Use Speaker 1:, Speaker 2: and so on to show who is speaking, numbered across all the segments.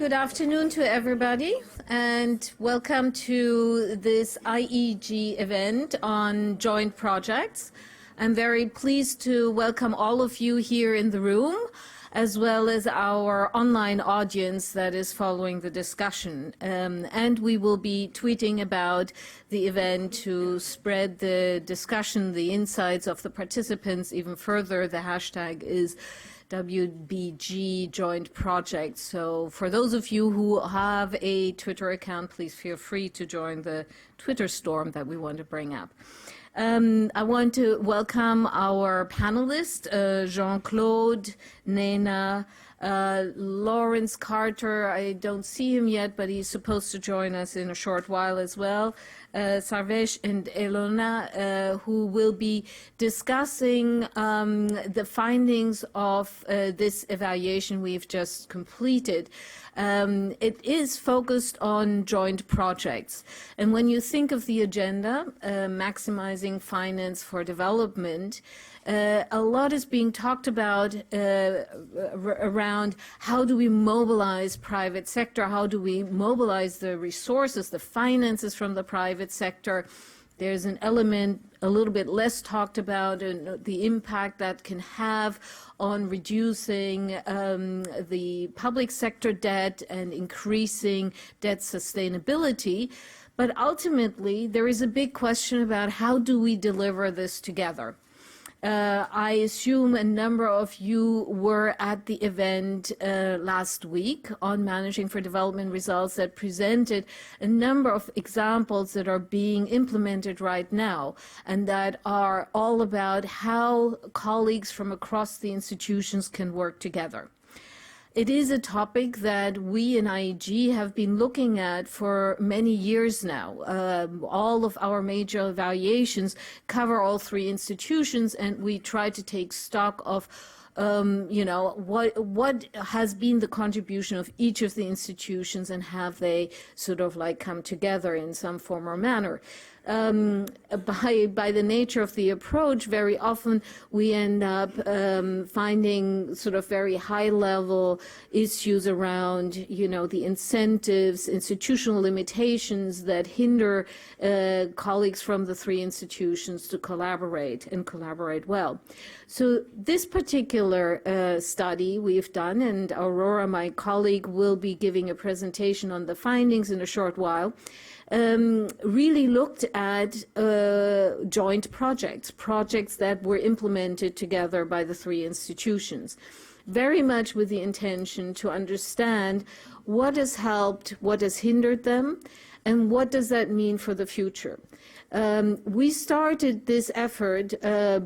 Speaker 1: Good afternoon to everybody, and welcome to this IEG event on joint projects. I'm very pleased to welcome all of you here in the room, as well as our online audience that is following the discussion. And we will be tweeting about the event to spread the discussion, the insights of the participants even further. The hashtag is WBG Joint Project. So for those of you who have a Twitter account, please feel free to join the Twitter storm that we want to bring up. I want to welcome our panelists, Jean-Claude, Nena, Lawrence Carter. I don't see him yet, but he's supposed to join us in a short while as well. Sarvesh and Elona, who will be discussing the findings of this evaluation we've just completed. It is focused on joint projects. And when you think of the agenda, maximizing finance for development, a lot is being talked about around how do we mobilize private sector, how do we mobilize the resources, the finances from the private sector. There's an element a little bit less talked about, and the impact that can have on reducing the public sector debt and increasing debt sustainability. But ultimately, there is a big question about how do we deliver this together. I assume a number of you were at the event last week on Managing for Development results that presented a number of examples that are being implemented right now and that are all about how colleagues from across the institutions can work together. It is a topic that we in IEG have been looking at for many years now. All of our major evaluations cover all three institutions, and we try to take stock of what has been the contribution of each of the institutions and have they sort of like come together in some form or manner. By the nature of the approach, very often we end up finding sort of very high-level issues around, the incentives, institutional limitations that hinder colleagues from the three institutions to collaborate and collaborate well. So this particular study we've done, and Aurora, my colleague, will be giving a presentation on the findings in a short while, really looked at joint projects that were implemented together by the three institutions, very much with the intention to understand what has helped, what has hindered them, and what does that mean for the future. We started this effort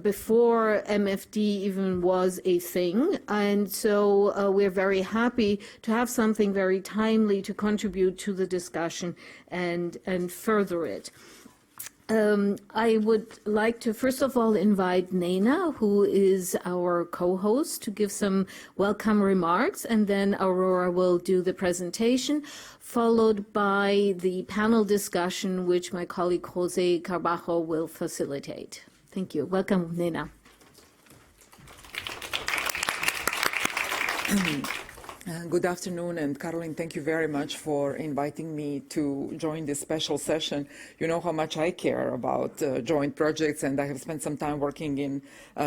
Speaker 1: before MFD even was a thing, and so we're very happy to have something very timely to contribute to the discussion and further it. I would like to first of all invite Nena, who is our co-host, to give some welcome remarks, and then Aurora will do the presentation, followed by the panel discussion, which my colleague Jose Carbajo will facilitate. Thank you. Welcome, Nena.
Speaker 2: Good afternoon, and Caroline, thank you very much for inviting me to join this special session. You know how much I care about joint projects, and I have spent some time working in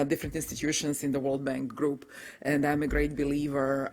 Speaker 2: different institutions in the World Bank Group, and I'm a great believer.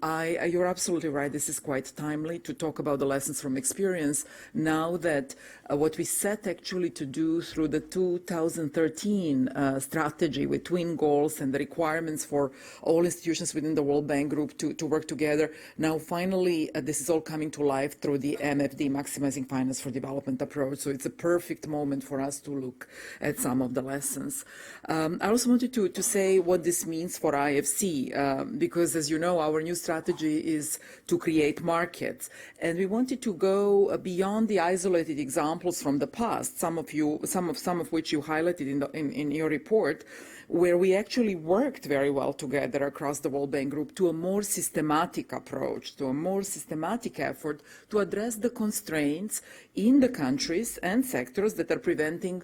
Speaker 2: You're absolutely right. This is quite timely to talk about the lessons from experience now that what we set actually to do through the 2013 strategy with twin goals and the requirements for all institutions within the World Bank Group to work together. Now, finally, this is all coming to life through the MFD, Maximizing Finance for Development approach. So it's a perfect moment for us to look at some of the lessons. I also wanted to say what this means for IFC, because as you know, our new strategy is to create markets. And we wanted to go beyond the isolated examples from the past, some of which you highlighted in your report, where we actually worked very well together across the World Bank Group to a more systematic systematic approach, to a more systematic effort to address the constraints in the countries and sectors that are preventing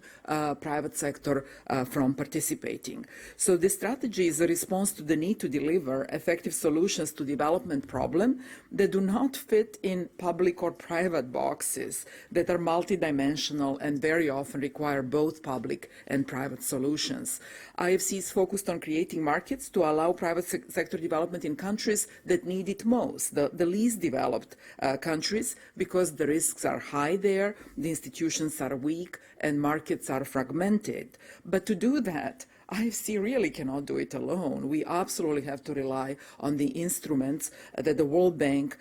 Speaker 2: private sector from participating. So this strategy is a response to the need to deliver effective solutions to development problems that do not fit in public or private boxes, that are multidimensional and very often require both public and private solutions. IFC is focused on creating markets to allow private sector development in countries that need it most, the least developed countries, because the risks are high there, the institutions are weak, and markets are fragmented. But to do that, IFC really cannot do it alone. We absolutely have to rely on the instruments that the World Bank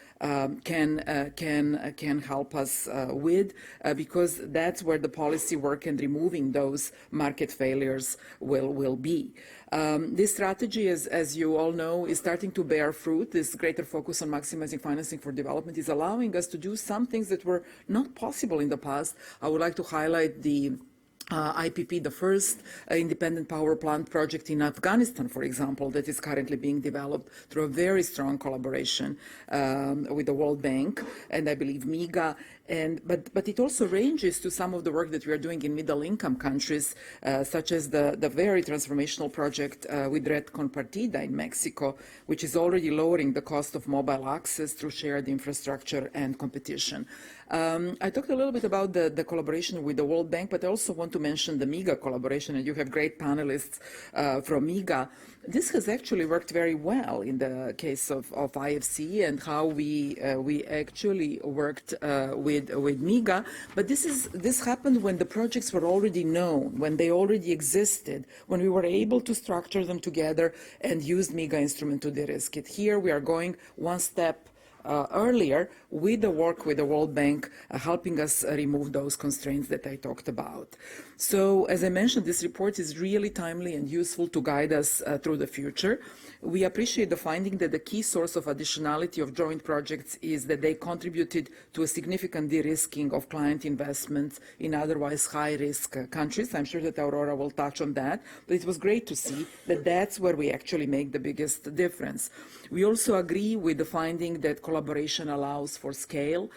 Speaker 2: can help us with, because that's where the policy work and removing those market failures will be. This strategy, as you all know, is starting to bear fruit. This greater focus on maximizing financing for development is allowing us to do some things that were not possible in the past. I would like to highlight the IPP, the first independent power plant project in Afghanistan, for example, that is currently being developed through a very strong collaboration with the World Bank and I believe MIGA. But it also ranges to some of the work that we are doing in middle-income countries, such as the very transformational project with Red Compartida in Mexico, which is already lowering the cost of mobile access through shared infrastructure and competition. I talked a little bit about the collaboration with the World Bank, but I also want to mention the MIGA collaboration, and you have great panelists from MIGA. This has actually worked very well in the case of IFC and how we actually worked with MIGA. But this happened when the projects were already known, when they already existed, when we were able to structure them together and use MIGA instrument to de-risk it. Here we are going one step earlier with the work with the World Bank, helping us remove those constraints that I talked about. So, as I mentioned, this report is really timely and useful to guide us through the future. We appreciate the finding that the key source of additionality of joint projects is that they contributed to a significant de-risking of client investments in otherwise high-risk countries. I'm sure that Aurora will touch on that, but it was great to see that that's where we actually make the biggest difference. We also agree with the finding that collaboration allows for scale,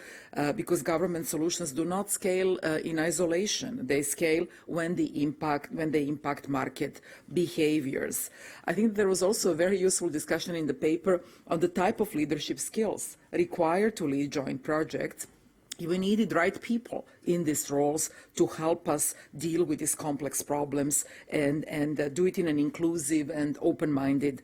Speaker 2: because government solutions do not scale in isolation. They scale when they impact market behaviors. I think there was also a very useful discussion in the paper on the type of leadership skills required to lead joint projects. We needed right people in these roles to help us deal with these complex problems and do it in an inclusive and open-minded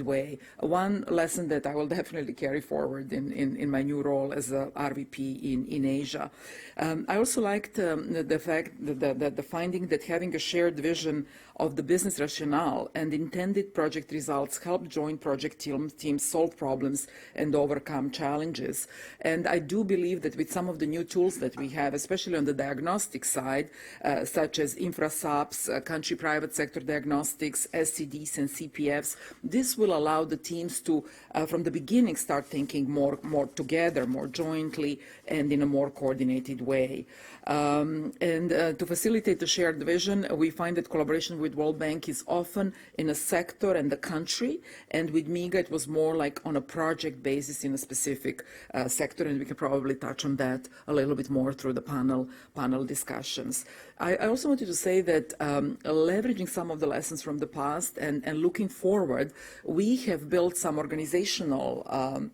Speaker 2: way. One lesson that I will definitely carry forward in my new role as a RVP in Asia. I also liked the fact that the finding that having a shared vision of the business rationale and intended project results help joint project teams solve problems and overcome challenges. And I do believe that with some of the new tools that we have, especially on the diagnostic side, such as InfraSAPs, country private sector diagnostics, SCDs, and CPFs, this will allow the teams to, from the beginning, start thinking more together, more jointly, and in a more coordinated way. To facilitate the shared vision, we find that collaboration with World Bank is often in a sector and the country, and with MIGA it was more like on a project basis in a specific sector, and we can probably touch on that a little bit more through the panel discussions. I also wanted to say that leveraging some of the lessons from the past and looking forward, we have built some organizational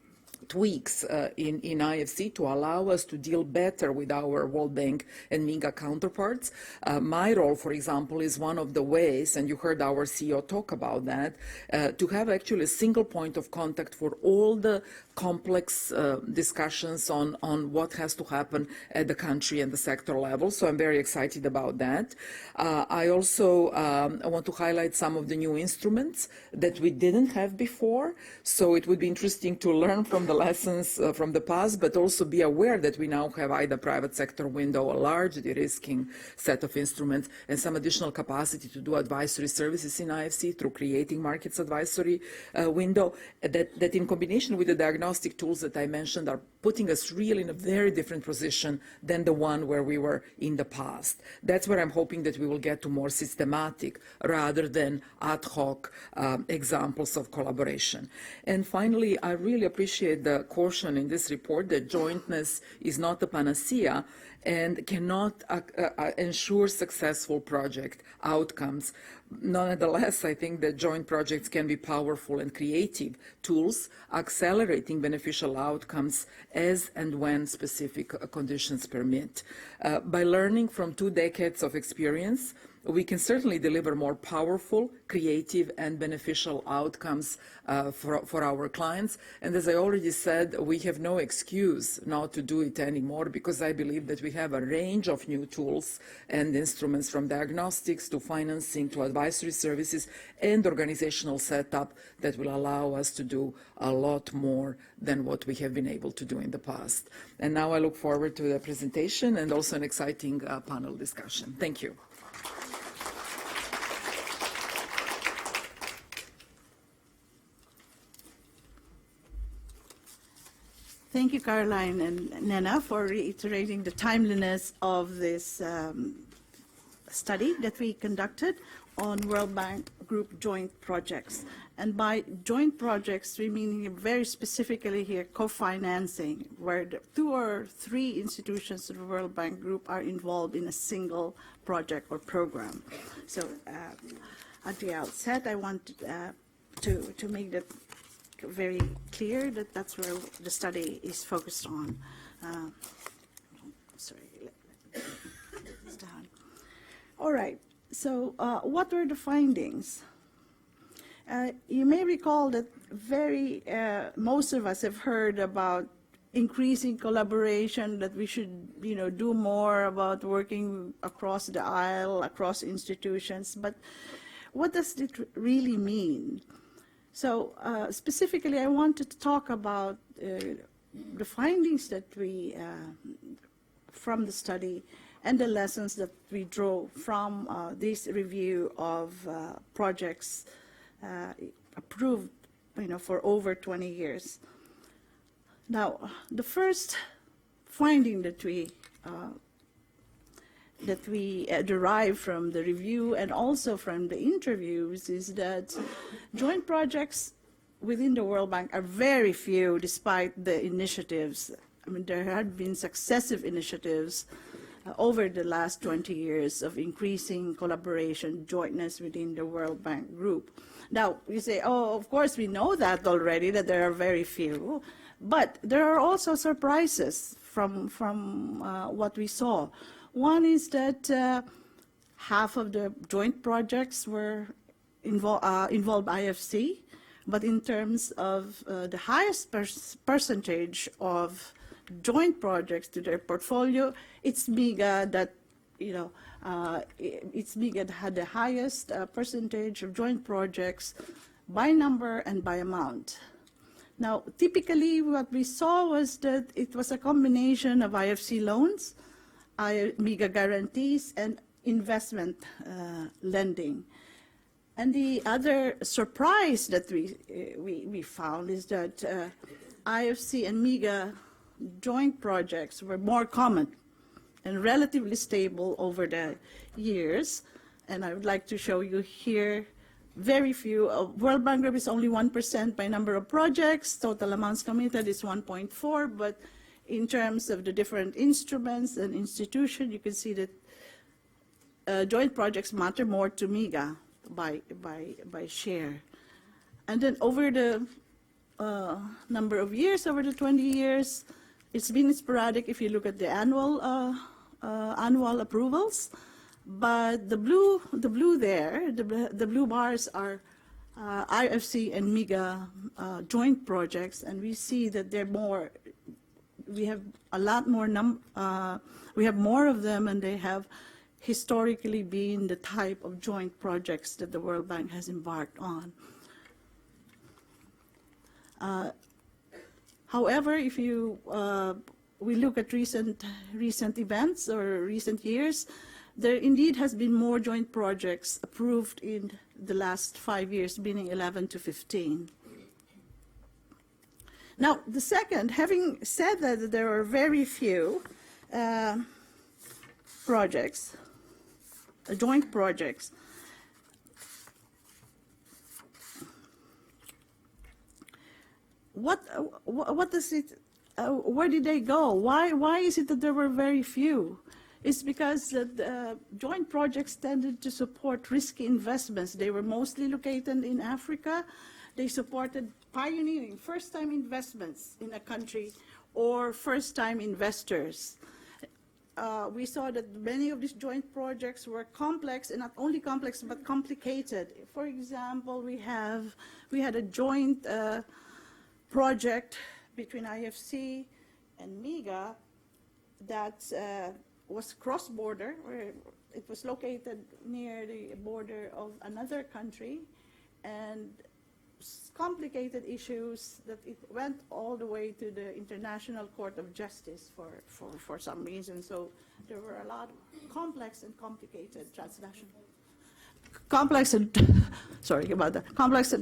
Speaker 2: tweaks in IFC to allow us to deal better with our World Bank and MIGA counterparts. My role, for example, is one of the ways, and you heard our CEO talk about that, to have actually a single point of contact for all the complex discussions on what has to happen at the country and the sector level. So I'm very excited about that. I also want to highlight some of the new instruments that we didn't have before. So it would be interesting to learn from the the lessons from the past, but also be aware that we now have either private sector window, a large de-risking set of instruments, and some additional capacity to do advisory services in IFC through creating markets advisory window, that in combination with the diagnostic tools that I mentioned are putting us really in a very different position than the one where we were in the past. That's where I'm hoping that we will get to more systematic rather than ad hoc examples of collaboration. And finally, I really appreciate the caution in this report that jointness is not a panacea and cannot ensure successful project outcomes. Nonetheless, I think that joint projects can be powerful and creative tools, accelerating beneficial outcomes as and when specific conditions permit. By learning from 2 decades of experience, we can certainly deliver more powerful, creative, and beneficial outcomes for our clients. And as I already said, we have no excuse not to do it anymore, because I believe that we have a range of new tools and instruments, from diagnostics to financing to advisory services and organizational setup, that will allow us to do a lot more than what we have been able to do in the past. And now I look forward to the presentation and also an exciting panel discussion. Thank you.
Speaker 3: Thank you, Caroline and Nena, for reiterating the timeliness of this study that we conducted on World Bank Group joint projects. And by joint projects, we mean very specifically here co-financing, where the 2 or 3 institutions of the World Bank Group are involved in a single project or program. So at the outset, I want to make that very clear that that's where the study is focused on. Sorry, it's down. All right, so what were the findings? You may recall that most of us have heard about increasing collaboration, that we should do more about working across the aisle, across institutions, but what does it really mean? So specifically, I wanted to talk about the findings that we, from the study, and the lessons that we drew from this review of projects approved, for over 20 years. Now, the first finding that we derive from the review and also from the interviews is that joint projects within the World Bank are very few, despite the initiatives. I mean, there have been successive initiatives over the last 20 years of increasing collaboration, jointness within the World Bank Group. Now, you say, oh, of course we know that already, that there are very few, but there are also surprises from what we saw. One is that half of the joint projects were involved IFC, but in terms of the highest percentage of joint projects to their portfolio, it's MIGA that, it's MIGA that had the highest percentage of joint projects by number and by amount. Now, typically what we saw was that it was a combination of IFC loans, MIGA guarantees, and investment lending. And the other surprise that we found is that IFC and MIGA joint projects were more common and relatively stable over the years. And I would like to show you here very few. World Bank Group is only 1% by number of projects. Total amounts committed is 1.4, but in terms of the different instruments and institutions, you can see that joint projects matter more to MIGA by share. And then over the number of years, over the 20 years, it's been sporadic if you look at the annual approvals. But the blue there, the blue bars are IFC and MIGA joint projects, and we see that they're more. We have a lot more we have more of them, and they have historically been the type of joint projects that the World Bank has embarked on. However, if you we look at recent events or recent years, there indeed has been more joint projects approved in the last 5 years, meaning 11 to 15. Now, the second, having said that there are very few projects, joint projects, what does it, where did they go? Why is it that there were very few? It's because the joint projects tended to support risky investments. They were mostly located in Africa. They supported pioneering, first-time investments in a country or first-time investors. We saw that many of these joint projects were complex, and not only complex, but complicated. For example, we had a joint project between IFC and MIGA that was cross-border, where it was located near the border of another country, and complicated issues that it went all the way to the International Court of Justice for some reason. So there were a lot of complex and complicated transnational, complex and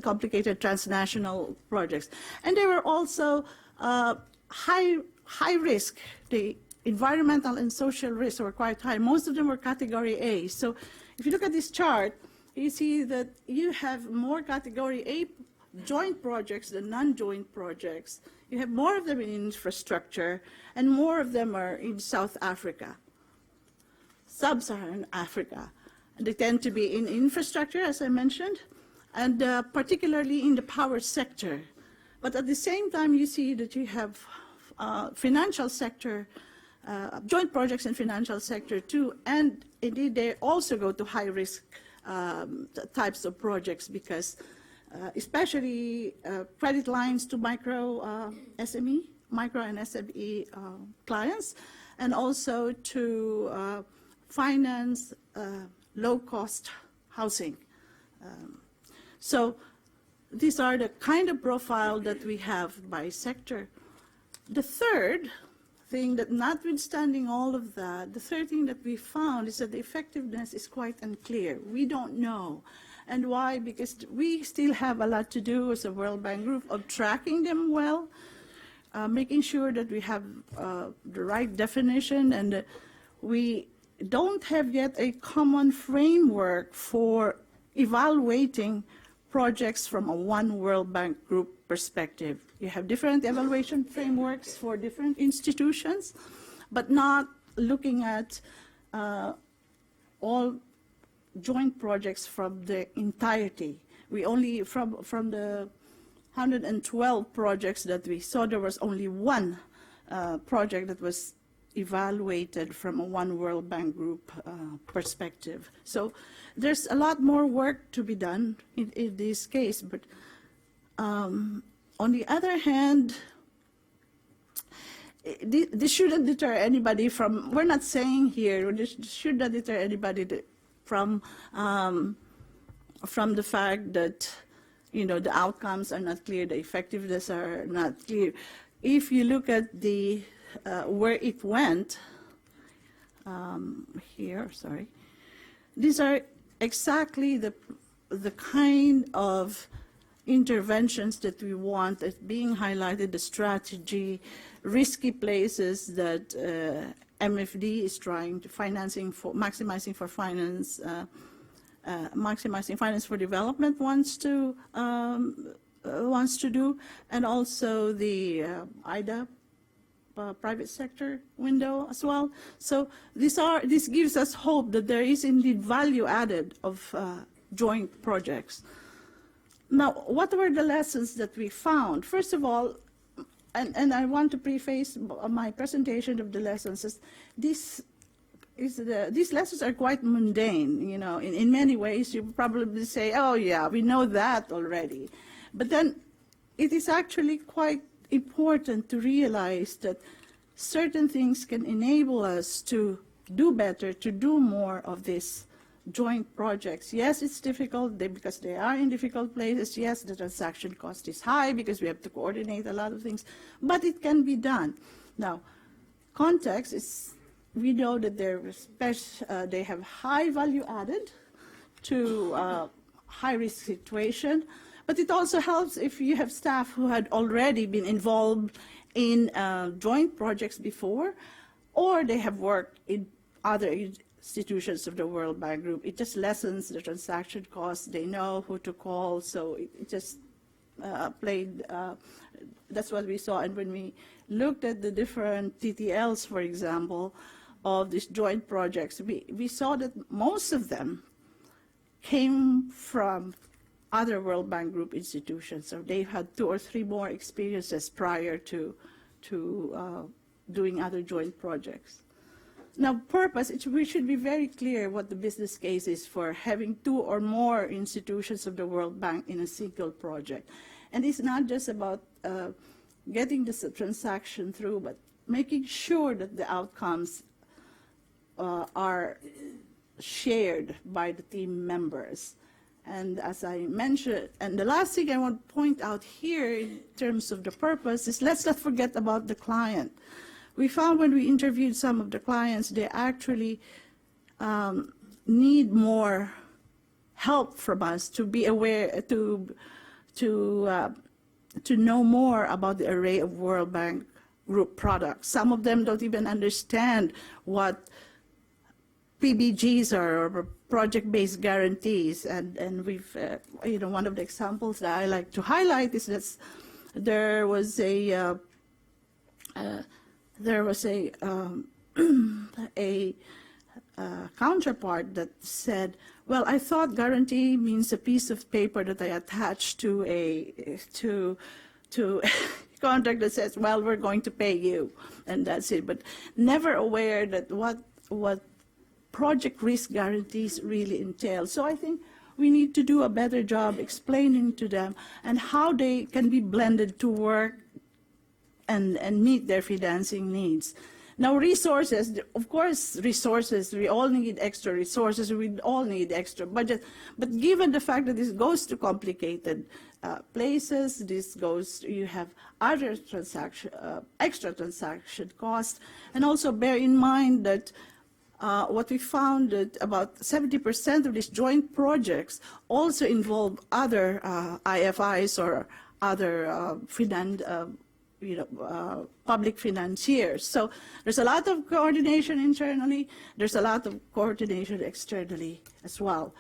Speaker 3: complicated transnational projects. And they were also high risk. The environmental and social risks were quite high. Most of them were category A. So if you look at this chart, you see that you have more category A joint projects than non-joint projects. You have more of them in infrastructure, and more of them are in South Africa, sub-Saharan Africa. And they tend to be in infrastructure, as I mentioned, and particularly in the power sector. But at the same time, you see that you have financial sector, joint projects in financial sector too, and indeed they also go to high-risk types of projects because especially credit lines to micro and SME clients, and also to finance low-cost housing. So these are the kind of profile that we have by sector. The third thing that, notwithstanding all of that, the third thing that we found is that the effectiveness is quite unclear. We don't know. And why? Because we still have a lot to do as a World Bank Group of tracking them well, making sure that we have the right definition, and we don't have yet a common framework for evaluating projects from a one World Bank Group perspective. You have different evaluation frameworks for different institutions, but not looking at all joint projects from the entirety. We only, from the 112 projects that we saw, there was only one project that was evaluated from a one World Bank Group perspective. So there's a lot more work to be done in this case, but on the other hand, this shouldn't deter anybody from, we're not saying here, this should not deter anybody from the fact that, you know, the outcomes are not clear, the effectiveness are not clear. If you look at the where it went, these are exactly the kind of interventions that we want as being highlighted, the strategy, risky places that MFD is trying to maximizing finance for development wants to do, and also the IDA private sector window as well. So this gives us hope that there is indeed value added of joint projects. Now, what were the lessons that we found? First of all, and I want to preface my presentation of the lessons as these lessons are quite mundane. You know, in many ways, you probably say, "Oh yeah, we know that already," but then it is actually quite important to realize that certain things can enable us to do better, to do more of this joint projects. Yes, it's difficult because they are in difficult places. Yes, the transaction cost is high because we have to coordinate a lot of things, but it can be done. Now, context is, we know that they have high value added to high-risk situation, but it also helps if you have staff who had already been involved in joint projects before, or they have worked in other institutions of the World Bank Group. It just lessens the transaction costs. They know who to call, so it just that's what we saw. And when we looked at the different TTLs, for example, of these joint projects, we saw that most of them came from other World Bank Group institutions. So they've had 2 or 3 more experiences prior to doing other joint projects. Now, purpose, we should be very clear what the business case is for having 2 or more institutions of the World Bank in a single project. And it's not just about getting this transaction through, but making sure that the outcomes are shared by the team members. And as I mentioned, and the last thing I want to point out here in terms of the purpose is, let's not forget about the client. We found when we interviewed some of the clients, they actually need more help from us to be aware, to know more about the array of World Bank Group products. Some of them don't even understand what PBGs are, or project-based guarantees, and we've, one of the examples that I like to highlight is that there was a counterpart that said, well, I thought guarantee means a piece of paper that I attach to a contract that says, well, we're going to pay you, and that's it. But never aware that what project risk guarantees really entail. So I think we need to do a better job explaining to them and how they can be blended to work and meet their financing needs. Now, resources, of course, resources, we all need extra resources, we all need extra budget, but given the fact that this goes to complicated places, you have other extra transaction costs, and also bear in mind that what we found that about 70% of these joint projects also involve other IFIs or other public financiers. So there's a lot of coordination internally, there's a lot of coordination externally as well.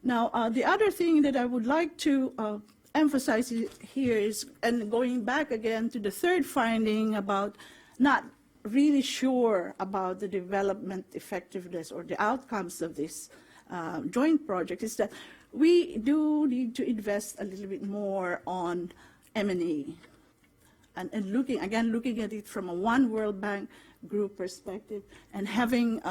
Speaker 3: Now, the other thing that I would like to emphasize here is, and going back again to the third finding about not really sure about the development effectiveness or the outcomes of this joint project, is that we do need to invest a little bit more on M&E. And looking at it from a one World Bank Group perspective, and having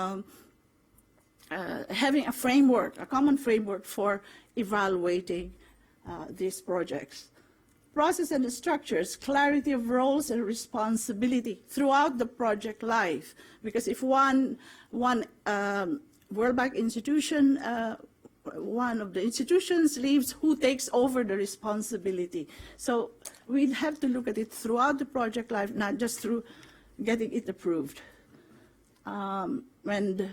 Speaker 3: a framework, a common framework for evaluating these projects. Process and the structures, clarity of roles and responsibility throughout the project life. Because if one World Bank institution, one of the institutions leaves, who takes over the responsibility? So we'd have to look at it throughout the project life, not just through getting it approved. And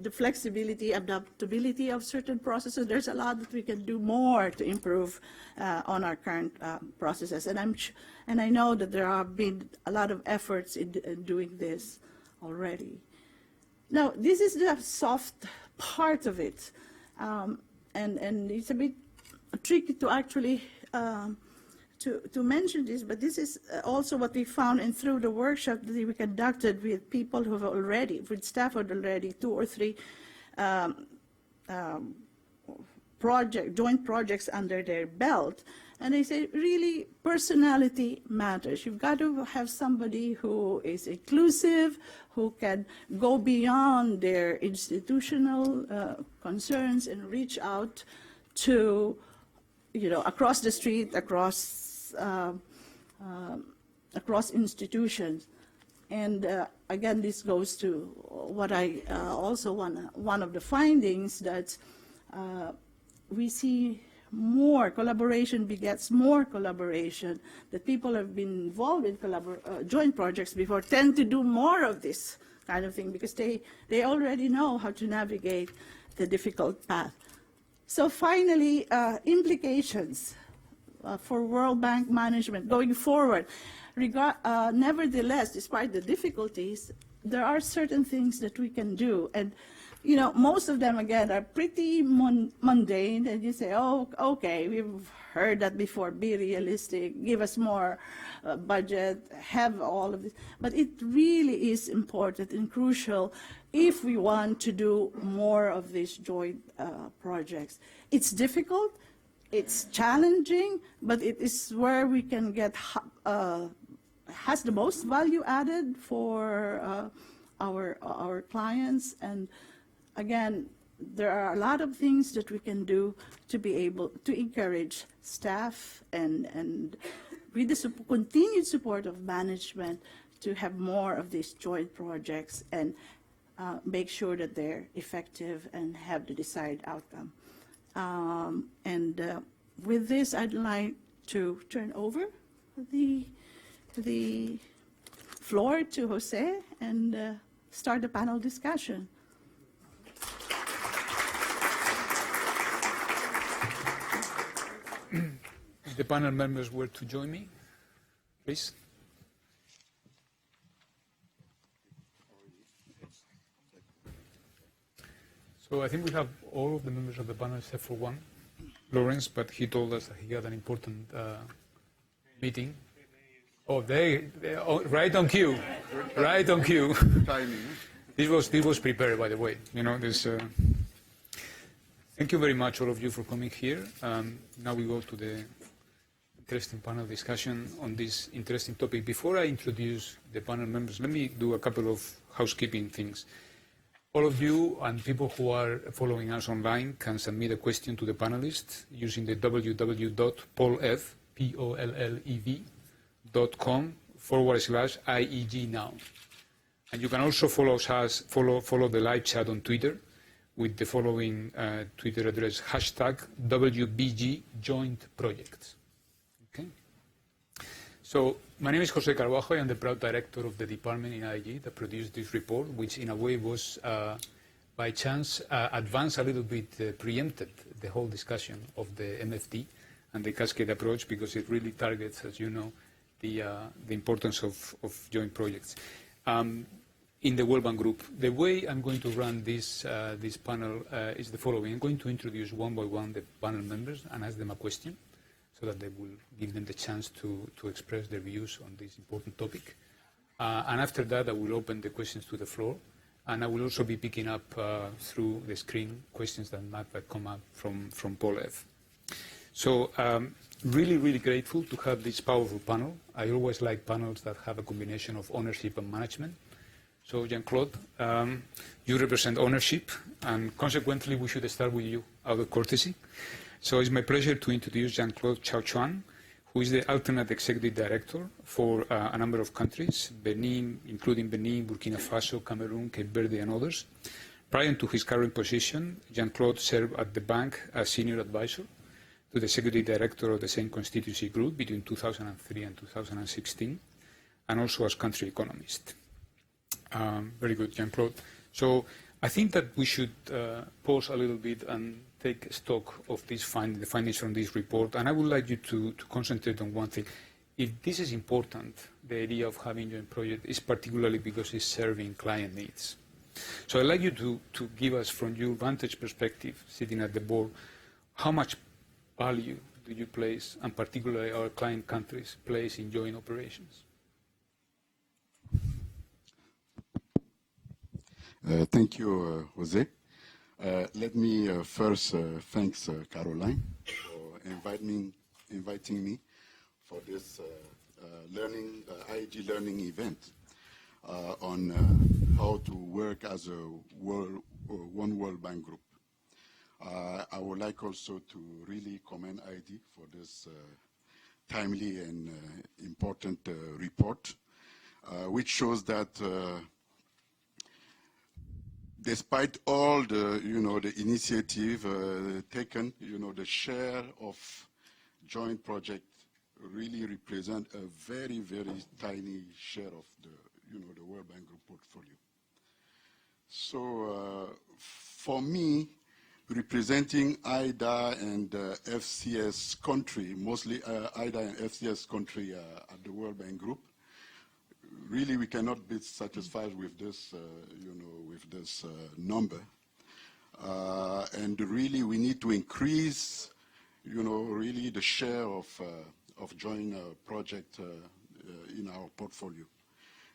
Speaker 3: the flexibility, adaptability of certain processes, there's a lot that we can do more to improve on our current processes. And I know that there have been a lot of efforts in doing this already. Now, this is the soft part of it. And it's a bit tricky to actually to mention this, but this is also what we found, and through the workshop that we conducted with people who have already, with staff who have already 2 or 3 joint projects under their belt. And they say, really, personality matters. You've got to have somebody who is inclusive, who can go beyond their institutional concerns and reach out to, across the street, across institutions. And again, this goes to what I also one of the findings, that we see more collaboration begets more collaboration, that people have been involved in joint projects before tend to do more of this kind of thing because they already know how to navigate the difficult path. So finally, implications for World Bank management going forward. Nevertheless, despite the difficulties, there are certain things that we can do. And, you know, most of them, again, are pretty mundane. And you say, oh, okay, we've heard that before. Be realistic. Give us more budget. Have all of this. But it really is important and crucial if we want to do more of these joint projects. It's difficult. It's challenging, but it is where we can get has the most value added for our clients. And again, there are a lot of things that we can do to be able to encourage staff and with the continued support of management to have more of these joint projects and make sure that they're effective and have the desired outcome. With this, I'd like to turn over the floor to Jose and start the panel discussion.
Speaker 4: If the panel members were to join me, please. So I think we have all of the members of the panel except for one, Lawrence, but he told us that he had an important meeting. Oh, right on cue, right on cue. This was prepared, by the way. You know this. Thank you very much, all of you, for coming here. Now we go to the interesting panel discussion on this interesting topic. Before I introduce the panel members, let me do a couple of housekeeping things. All of you and people who are following us online can submit a question to the panelists using the www.pollev.com/IEG now. And you can also follow the live chat on Twitter with the following Twitter address, #WBGJointProjects. Okay? So my name is Jose Carvajo. I am the proud director of the department in IEG that produced this report, which in a way was, by chance, advanced a little bit, preempted the whole discussion of the MFD and the cascade approach, because it really targets, as you know, the importance of joint projects. In the World Bank Group, the way I'm going to run this panel is the following. I'm going to introduce one by one the panel members and ask them a question, so that they will give them the chance to express their views on this important topic. And after that, I will open the questions to the floor, and I will also be picking up through the screen questions that might come up from Pollev. So really, really grateful to have this powerful panel. I always like panels that have a combination of ownership and management. So Jean-Claude, you represent ownership, and consequently we should start with you out of courtesy. So it's my pleasure to introduce Jean-Claude Chao-Chuan, who is the alternate executive director for a number of countries, Benin, including Benin, Burkina Faso, Cameroon, Cape Verde, and others. Prior to his current position, Jean-Claude served at the bank as senior advisor to the executive director of the same constituency group between 2003 and 2016, and also as country economist. Very good, Jean-Claude. So I think that we should pause a little bit and take stock of the findings from this report. And I would like you to concentrate on one thing. If this is important, the idea of having joint project is particularly because it's serving client needs. So I'd like you to give us, from your vantage perspective, sitting at the board, how much value do you place, and particularly our client countries, place in joint operations?
Speaker 5: Thank you, Jose. Let me first thank Caroline for inviting me for this IEG learning event on how to work as a one World Bank group. I would like also to really commend IEG for this timely and important report. which shows that despite all the, the initiative taken, the share of joint project really represent a very, very tiny share of the, the World Bank Group portfolio. So for me, representing IDA and FCS country, mostly IDA and FCS country at the World Bank Group, really we cannot be satisfied with this, with this number. And really we need to increase, really the share of joint project in our portfolio.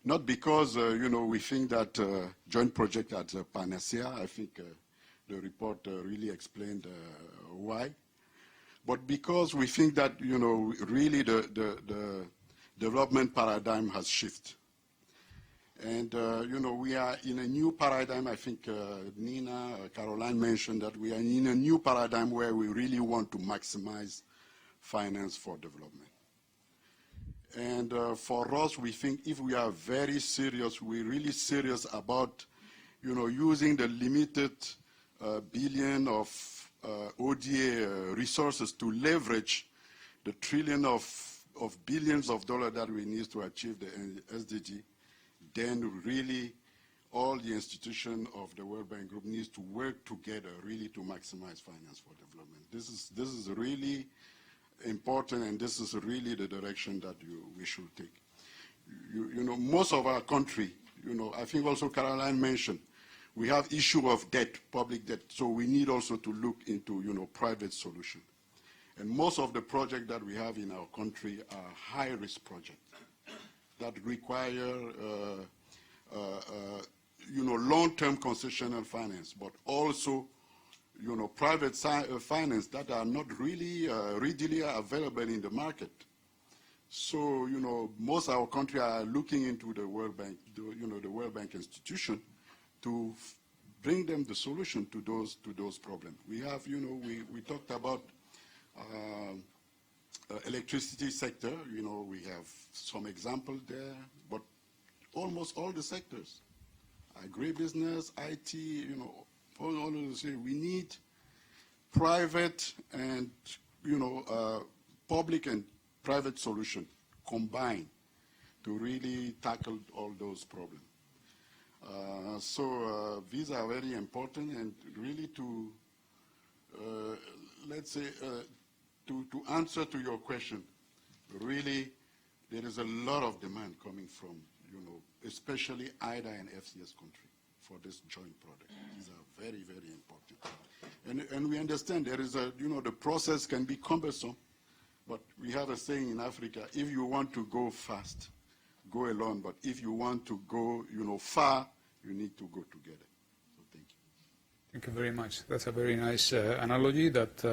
Speaker 5: Not because, we think that joint project at panacea. I think the report really explained why. But because we think that, really the development paradigm has shifted. And, we are in a new paradigm. I think Nina, Caroline mentioned that we are in a new paradigm where we really want to maximize finance for development. And for us, we think if we are very serious, we're really serious about, using the limited billion of ODA resources to leverage the trillion of billions of dollars that we need to achieve the SDG, then really all the institutions of the World Bank Group needs to work together really to maximize finance for development. This is really important, and this is really the direction that we should take. Most of our country, I think also Caroline mentioned, we have issue of debt, public debt, so we need also to look into, private solution. And most of the projects that we have in our country are high-risk projects that require, long-term concessional finance, but also, private finance that are not really readily available in the market. So, most of our country are looking into the World Bank, the World Bank institution to bring them the solution to those problems. We have, we talked about electricity sector, we have some examples there, but almost all the sectors, agribusiness, IT, all of those, we need private and, public and private solution combined to really tackle all those problems. So these are very important, and really to, let's say, to answer to your question, really there is a lot of demand coming from, especially IDA and FCS country for this joint project. These are very, very important. And we understand there is a, the process can be cumbersome, but we have a saying in Africa, if you want to go fast, go alone, but if you want to go, far, you need to go together. So thank you.
Speaker 4: Thank you very much. That's a very nice analogy that,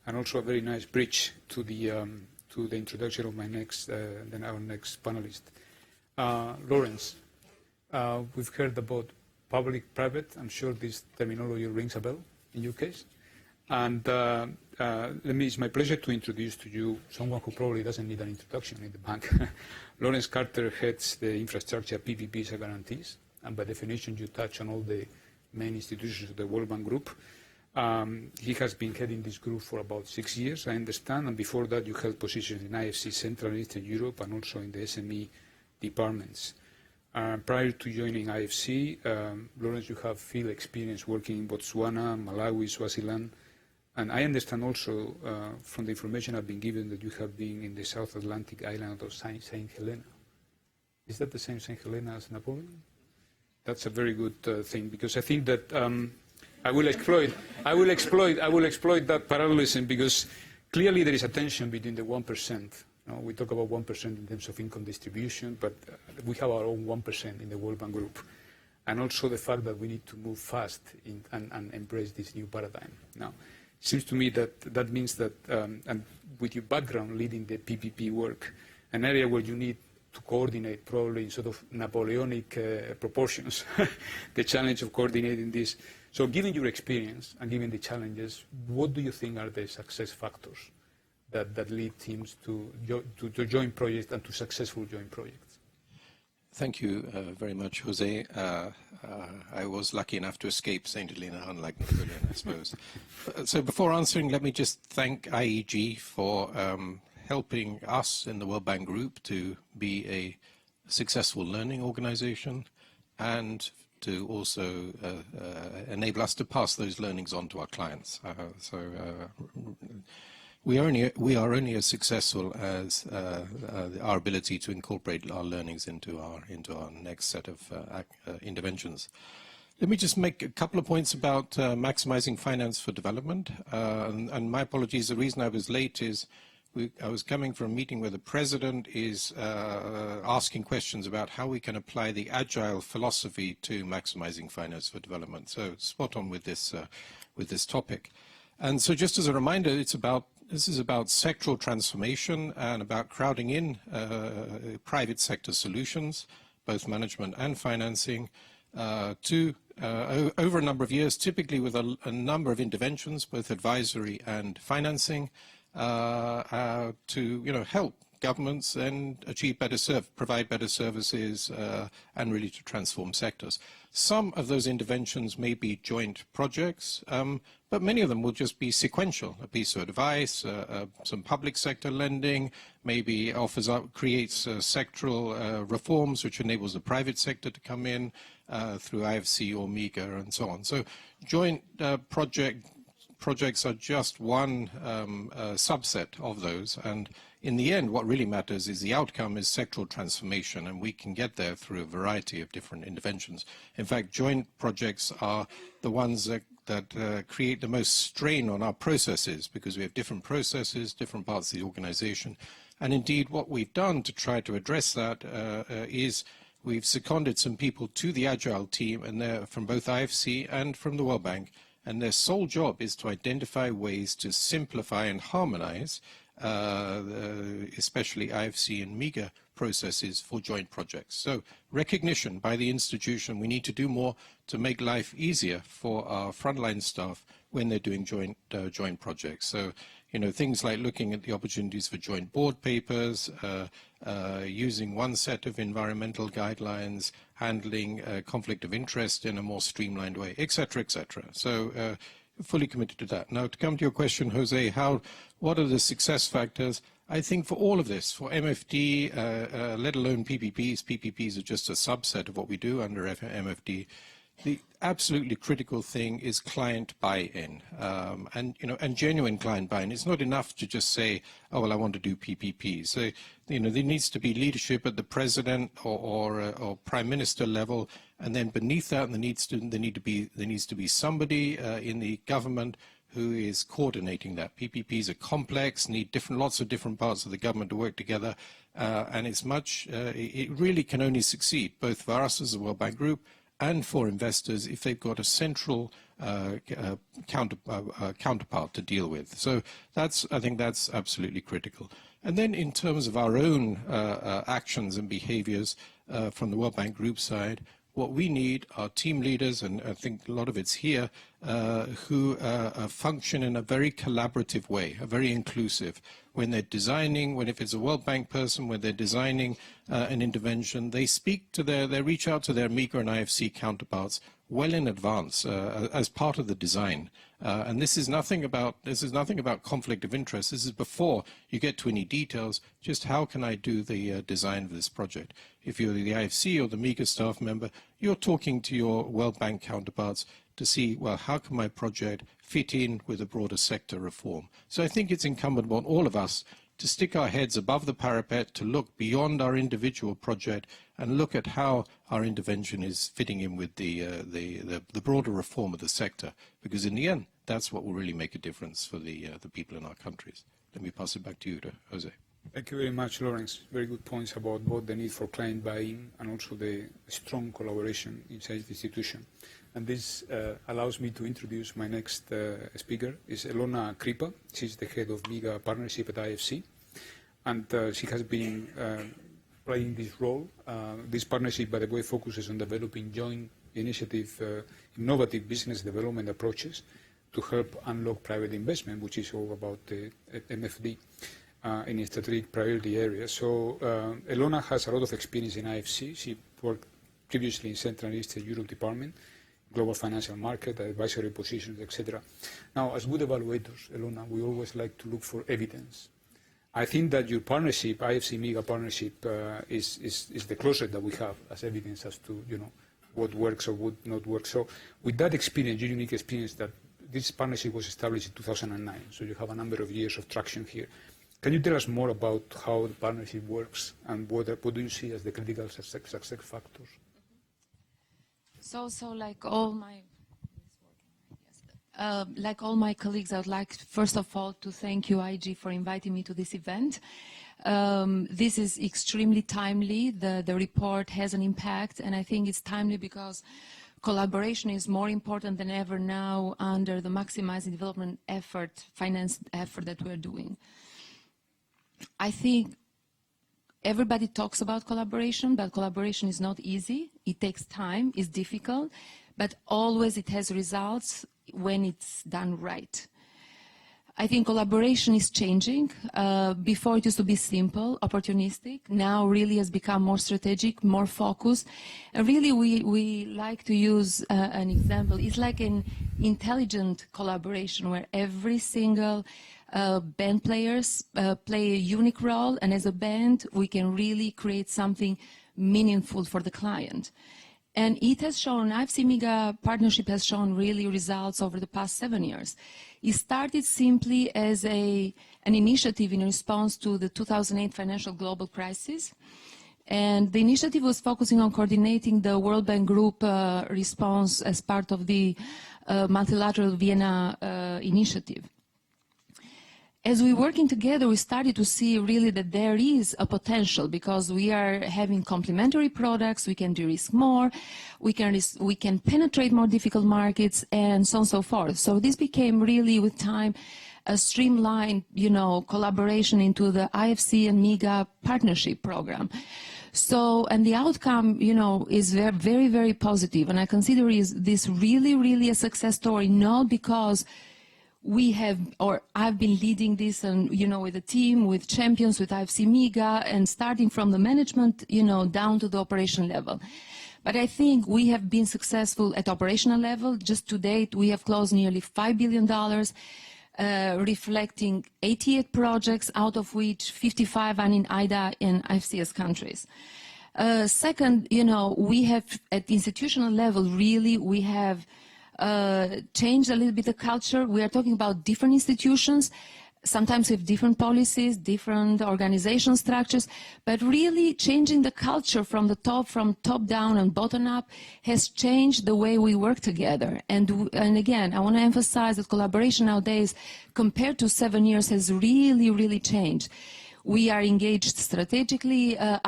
Speaker 4: and also a very nice bridge to the introduction of my our next panelist. Lawrence, we've heard about public-private. I'm sure this terminology rings a bell in your case. And it's my pleasure to introduce to you someone who probably doesn't need an introduction in the bank. Lawrence Carter heads the infrastructure PPPs and guarantees. And by definition, you touch on all the main institutions of the World Bank Group. He has been heading this group for about 6 years, I understand, and before that you held positions in IFC Central and Eastern Europe and also in the SME departments. Prior to joining IFC, Lawrence, you have field experience working in Botswana, Malawi, Swaziland, and I understand also from the information I've been given that you have been in the South Atlantic island of Saint Helena. Is that the same Saint Helena as Napoleon? That's a very good thing, because I think that I will exploit that parallelism, because clearly there is a tension between the 1%. We talk about 1% in terms of income distribution, but we have our own 1% in the World Bank Group. And also the fact that we need to move fast and embrace this new paradigm. Now, it seems to me that means that, and with your background leading the PPP work, an area where you need to coordinate probably in sort of Napoleonic proportions, the challenge of coordinating this. So given your experience and given the challenges, what do you think are the success factors that lead teams to joint projects and to successful joint projects?
Speaker 6: Thank you very much, Jose. I was lucky enough to escape St. Helena, unlike Napoleon, I suppose. So before answering, let me just thank IEG for helping us in the World Bank Group to be a successful learning organization and to also enable us to pass those learnings on to our clients. We are only as successful as our ability to incorporate our learnings into our next set of interventions. Let me just make a couple of points about maximizing finance for development. And my apologies, the reason I was late is I was coming from a meeting where the president is asking questions about how we can apply the agile philosophy to maximizing finance for development. So spot on with this topic. And so just as a reminder, this is about sectoral transformation and about crowding in private sector solutions, both management and financing, over a number of years, typically with a number of interventions, both advisory and financing, to help governments and achieve provide better services, and really to transform sectors. Some of those interventions may be joint projects, but many of them will just be sequential. A piece of advice, some public sector lending, maybe creates sectoral reforms which enables the private sector to come in through IFC or MIGA and so on. So joint projects are just one subset of those, and in the end what really matters is the outcome is sectoral transformation, and we can get there through a variety of different interventions. In fact, joint projects are the ones that create the most strain on our processes, because we have different processes, different parts of the organization. And indeed what we've done to try to address that is we've seconded some people to the Agile team, and they're from both IFC and from the World Bank, and their sole job is to identify ways to simplify and harmonize especially IFC and MIGA processes for joint projects. So recognition by the institution, we need to do more to make life easier for our frontline staff when they're doing joint projects. So, things like looking at the opportunities for joint board papers, using one set of environmental guidelines, handling conflict of interest in a more streamlined way, et cetera, et cetera. So fully committed to that. Now, to come to your question, Jose, what are the success factors? I think for all of this, for MFD, let alone PPPs are just a subset of what we do under MFD. The absolutely critical thing is client buy-in, and genuine client buy-in. It's not enough to just say, oh, well, I want to do PPPs. So, there needs to be leadership at the president or prime minister level, and then beneath that, there needs to be somebody in the government who is coordinating that. PPPs are complex, need lots of different parts of the government to work together, and it really can only succeed, both for us as a World Bank Group and for investors, if they've got a central counterpart to deal with. So I think that's absolutely critical. And then in terms of our own actions and behaviors from the World Bank Group side, what we need are team leaders, and I think a lot of it's here, who function in a very collaborative way, a very inclusive. When they're designing, if it's a World Bank person, when they're designing an intervention, they reach out to their MIGA and IFC counterparts well in advance as part of the design. And this is nothing about conflict of interest. This is before you get to any details, just how can I do the design of this project. If you're the IFC or the MIGA staff member, you're talking to your World Bank counterparts to see, well, how can my project fit in with a broader sector reform? So I think it's incumbent on all of us to stick our heads above the parapet, to look beyond our individual project and look at how our intervention is fitting in with the broader reform of the sector. Because in the end, that's what will really make a difference for the people in our countries. Let me pass it back to you, Jose.
Speaker 4: Thank you very much, Lawrence. Very good points about both the need for client buy-in and also the strong collaboration inside the institution. And this allows me to introduce my next speaker, is Elona Kripa. She's the head of MIGA Partnership at IFC. And she has been playing this role. This partnership, by the way, focuses on developing joint innovative business development approaches to help unlock private investment, which is all about the MFD. in strategic priority areas. So Elona has a lot of experience in IFC. She worked previously in Central and Eastern Europe Department, global financial market, advisory positions, etc. Now, as good evaluators, Elona, we always like to look for evidence. I think that your partnership, IFC-MIGA partnership, is the closest that we have as evidence as to what works or would not work. So with that experience, your unique experience, that this partnership was established in 2009, so you have a number of years of traction here. Can you tell us more about how the partnership works and what do you see as the critical success factors?
Speaker 7: So like all my colleagues, I would like, first of all, to thank you, IEG, for inviting me to this event. This is extremely timely. The report has an impact, and I think it's timely because collaboration is more important than ever now under the maximizing development effort, finance effort that we're doing. I think everybody talks about collaboration, but collaboration is not easy. It takes time, it's difficult, but always it has results when it's done right. I think collaboration is changing. Before it used to be simple, opportunistic. Now really has become more strategic, more focused. And really we like to use an example. It's like an intelligent collaboration where every single band players play a unique role, and as a band we can really create something meaningful for the client. And it has shown, IFC-MIGA partnership has shown really results over the past 7 years. It started simply as an initiative in response to the 2008 financial global crisis. And the initiative was focusing on coordinating the World Bank Group response as part of the multilateral Vienna initiative. As we're working together, we started to see really that there is a potential because we are having complementary products, we can de-risk more, we can penetrate more difficult markets, and so on and so forth. So this became really, with time, a streamlined, collaboration into the IFC and MIGA partnership program. So, and the outcome, is very, very, very positive. And I consider this really, really a success story, not because we have, or I've been leading this and, with a team, with champions, with IFC-MIGA, and starting from the management, down to the operation level. But I think we have been successful at operational level. Just to date, we have closed nearly $5 billion, reflecting 88 projects, out of which 55 are in IDA and IFCS countries. Second, we have, at the institutional level, really, we have changed a little bit the culture. We are talking about different institutions, sometimes with different policies, different organization structures, but really changing the culture from top down and bottom up has changed the way we work together. And again, I want to emphasize that collaboration nowadays, compared to 7 years, has really, really changed. We are engaged strategically at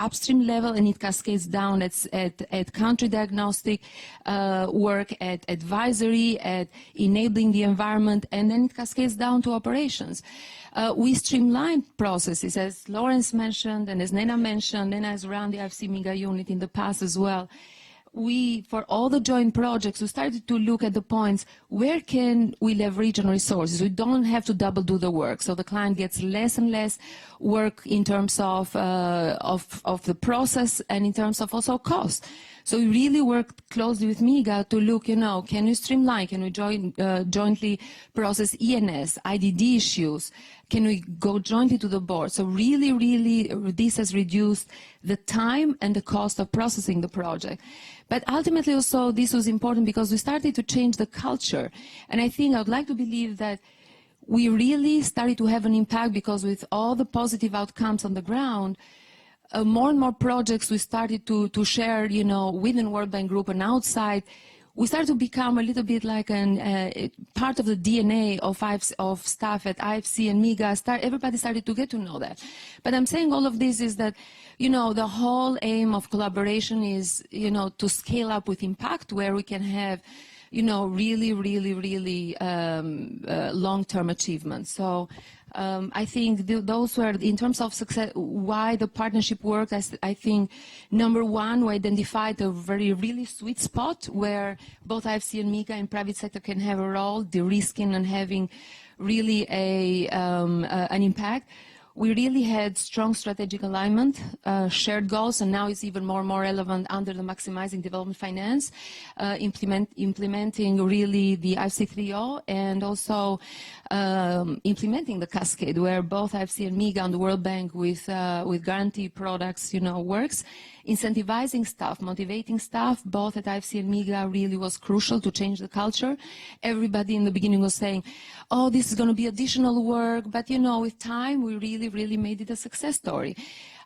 Speaker 7: upstream level, and it cascades down at country diagnostic work, at advisory, at enabling the environment, and then it cascades down to operations. We streamline processes, as Lawrence mentioned, and as Nena mentioned, and as run the IFC-MIGA unit in the past as well. For all the joint projects, we started to look at the points, where can we leverage on resources? We don't have to double do the work, so the client gets less and less work in terms of the process and in terms of also cost. So we really worked closely with MIGA to look, can we streamline, can we jointly process ENS, IDD issues, can we go jointly to the board? So really, really, this has reduced the time and the cost of processing the project. But ultimately also this was important because we started to change the culture. And I think I would like to believe that we really started to have an impact because with all the positive outcomes on the ground, more and more projects we started to share, within World Bank Group and outside. We started to become a little bit like part of the DNA of staff at IFC and MIGA. Everybody started to get to know that. But I'm saying all of this is that, the whole aim of collaboration is, to scale up with impact where we can have, really, really, really long-term achievements. So I think those were, in terms of success, why the partnership worked. I think, number one, we identified a really sweet spot where both IFC and MIGA and private sector can have a role, de-risking and having really an impact. We really had strong strategic alignment, shared goals, and now it's even more relevant under the Maximizing Development Finance, implementing really the IFC 3.0 and also implementing the cascade where both IFC and MIGA and the World Bank with guarantee products, works. Incentivizing staff, motivating staff, both at IFC and MIGA really was crucial to change the culture. Everybody in the beginning was saying, oh, this is going to be additional work, but with time, we really made it a success story.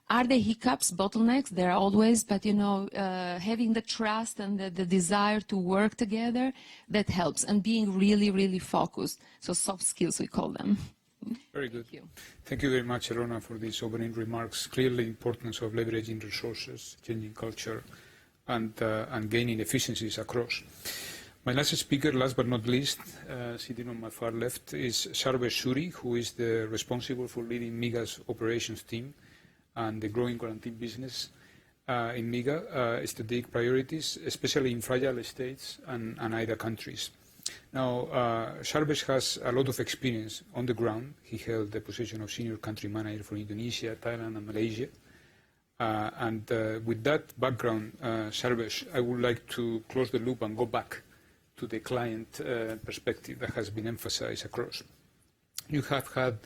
Speaker 7: Are there hiccups, bottlenecks? There are always, but having the trust and the desire to work together, that helps, and being really focused. So soft skills, we call them.
Speaker 4: Very good. Thank you very much, Elona, for these opening remarks. Clearly, importance of leveraging resources, changing culture, and gaining efficiencies across. My last speaker, last but not least, sitting on my far left, is Sarvesh Suri, who is the responsible for leading MIGA's operations team and the growing guarantee business in MIGA, strategic priorities, especially in fragile states and IDA countries. Now, Sarvesh has a lot of experience on the ground. He held the position of senior country manager for Indonesia, Thailand, and Malaysia. With that background, Sarvesh, I would like to close the loop and go back to the client perspective that has been emphasized across. You have had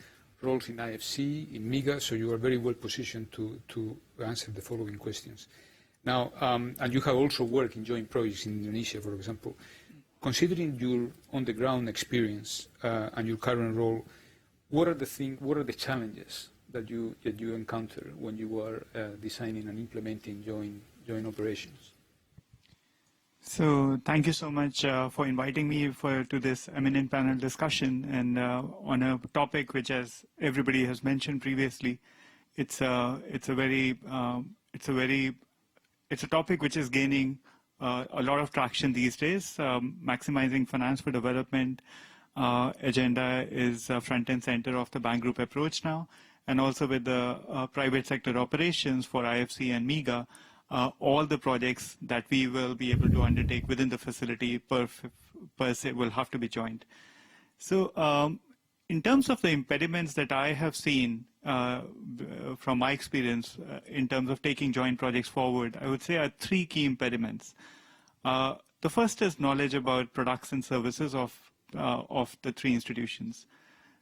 Speaker 4: roles in IFC, in MIGA, so you are very well positioned to answer the following questions. Now, and you have also worked in joint projects in Indonesia, for example. Considering your on-the-ground experience and your current role, what are the challenges that you encounter when you are designing and implementing joint operations?
Speaker 8: So thank you so much for inviting me to this eminent panel discussion, and on a topic which, as everybody has mentioned previously, it's a topic which is gaining a lot of traction these days. Maximizing finance for development agenda is front and center of the bank group approach now, and also with the private sector operations for IFC and MIGA. All the projects that we will be able to undertake within the facility per se will have to be joint. So in terms of the impediments that I have seen from my experience in terms of taking joint projects forward, I would say are three key impediments. The first is knowledge about products and services of the three institutions.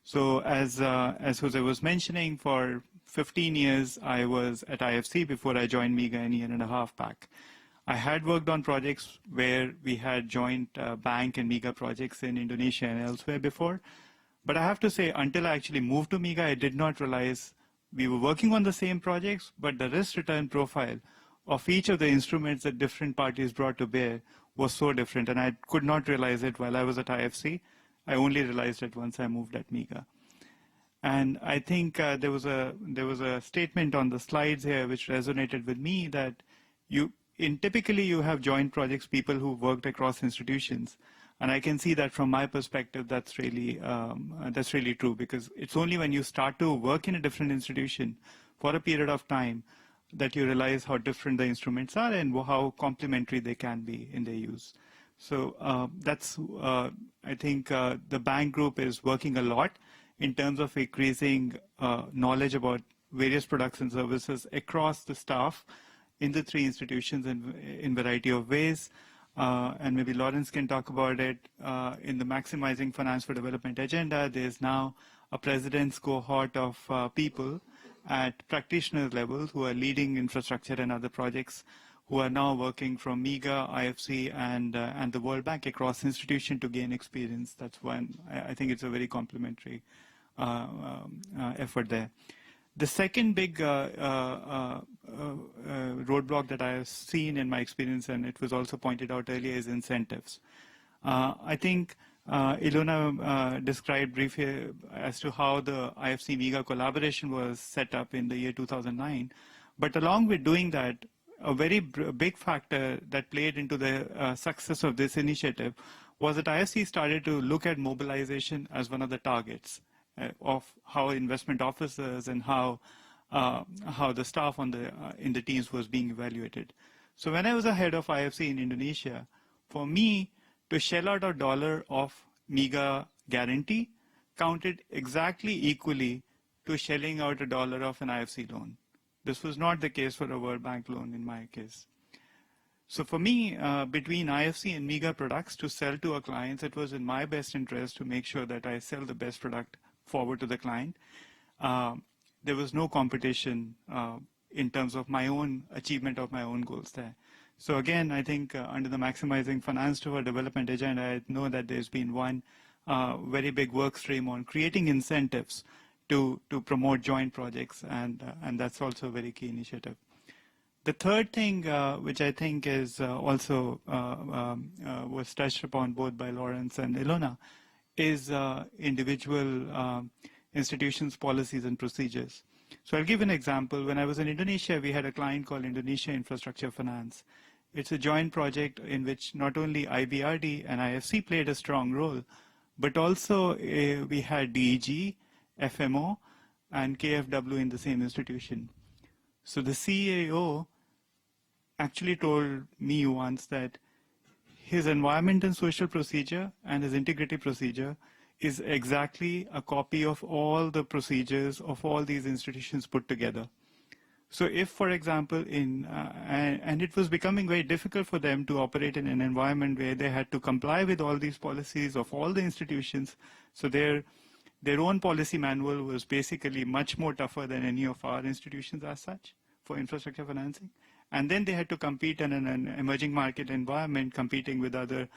Speaker 8: So as Jose was mentioning, for 15 years I was at IFC before I joined MIGA a year and a half back. I had worked on projects where we had joint bank and MIGA projects in Indonesia and elsewhere before. But I have to say, until I actually moved to MIGA, I did not realize we were working on the same projects, but the risk-return profile of each of the instruments that different parties brought to bear was so different. And I could not realize it while I was at IFC. I only realized it once I moved at MIGA. And I think there was a statement on the slides here which resonated with me, that typically you have joint projects, people who worked across institutions. And I can see that from my perspective, that's really true, because it's only when you start to work in a different institution for a period of time that you realize how different the instruments are and how complementary they can be in their use. So I think the bank group is working a lot in terms of increasing knowledge about various products and services across the staff in the three institutions in a variety of ways. And maybe Lawrence can talk about it. In the Maximizing Finance for Development agenda, there's now a president's cohort of people at practitioner levels who are leading infrastructure and other projects, who are now working from MIGA, IFC, and the World Bank across institution to gain experience. That's one. I think it's a very complementary effort there. The second big roadblock that I have seen in my experience, and it was also pointed out earlier, is incentives. I think Ilona described briefly as to how the IFC-MIGA collaboration was set up in the year 2009. But along with doing that, a very big factor that played into the success of this initiative was that IFC started to look at mobilization as one of the targets. of how investment officers and how the staff on in the teams was being evaluated. So when I was a head of IFC in Indonesia, for me to shell out $1 of MEGA guarantee counted exactly equally to shelling out $1 of an IFC loan. This was not the case for a World Bank loan in my case. So for me, between IFC and MEGA products to sell to our clients, it was in my best interest to make sure that I sell the best product forward to the client. There was no competition in terms of my own achievement of my own goals there. So again, I think under the Maximizing Finance to our Development agenda, I know that there's been one very big work stream on creating incentives to promote joint projects, and that's also a very key initiative. The third thing, which I think is also was touched upon both by Lawrence and Ilona, is individual institutions' policies and procedures. So I'll give an example. When I was in Indonesia, we had a client called Indonesia Infrastructure Finance. It's a joint project in which not only IBRD and IFC played a strong role, but also we had DEG, FMO, and KFW in the same institution. So the CEO actually told me once that his environment and social procedure and his integrity procedure is exactly a copy of all the procedures of all these institutions put together. So if, for example, and it was becoming very difficult for them to operate in an environment where they had to comply with all these policies of all the institutions, so their own policy manual was basically much more tougher than any of our institutions as such for infrastructure financing. And then they had to compete in an emerging market environment, competing with other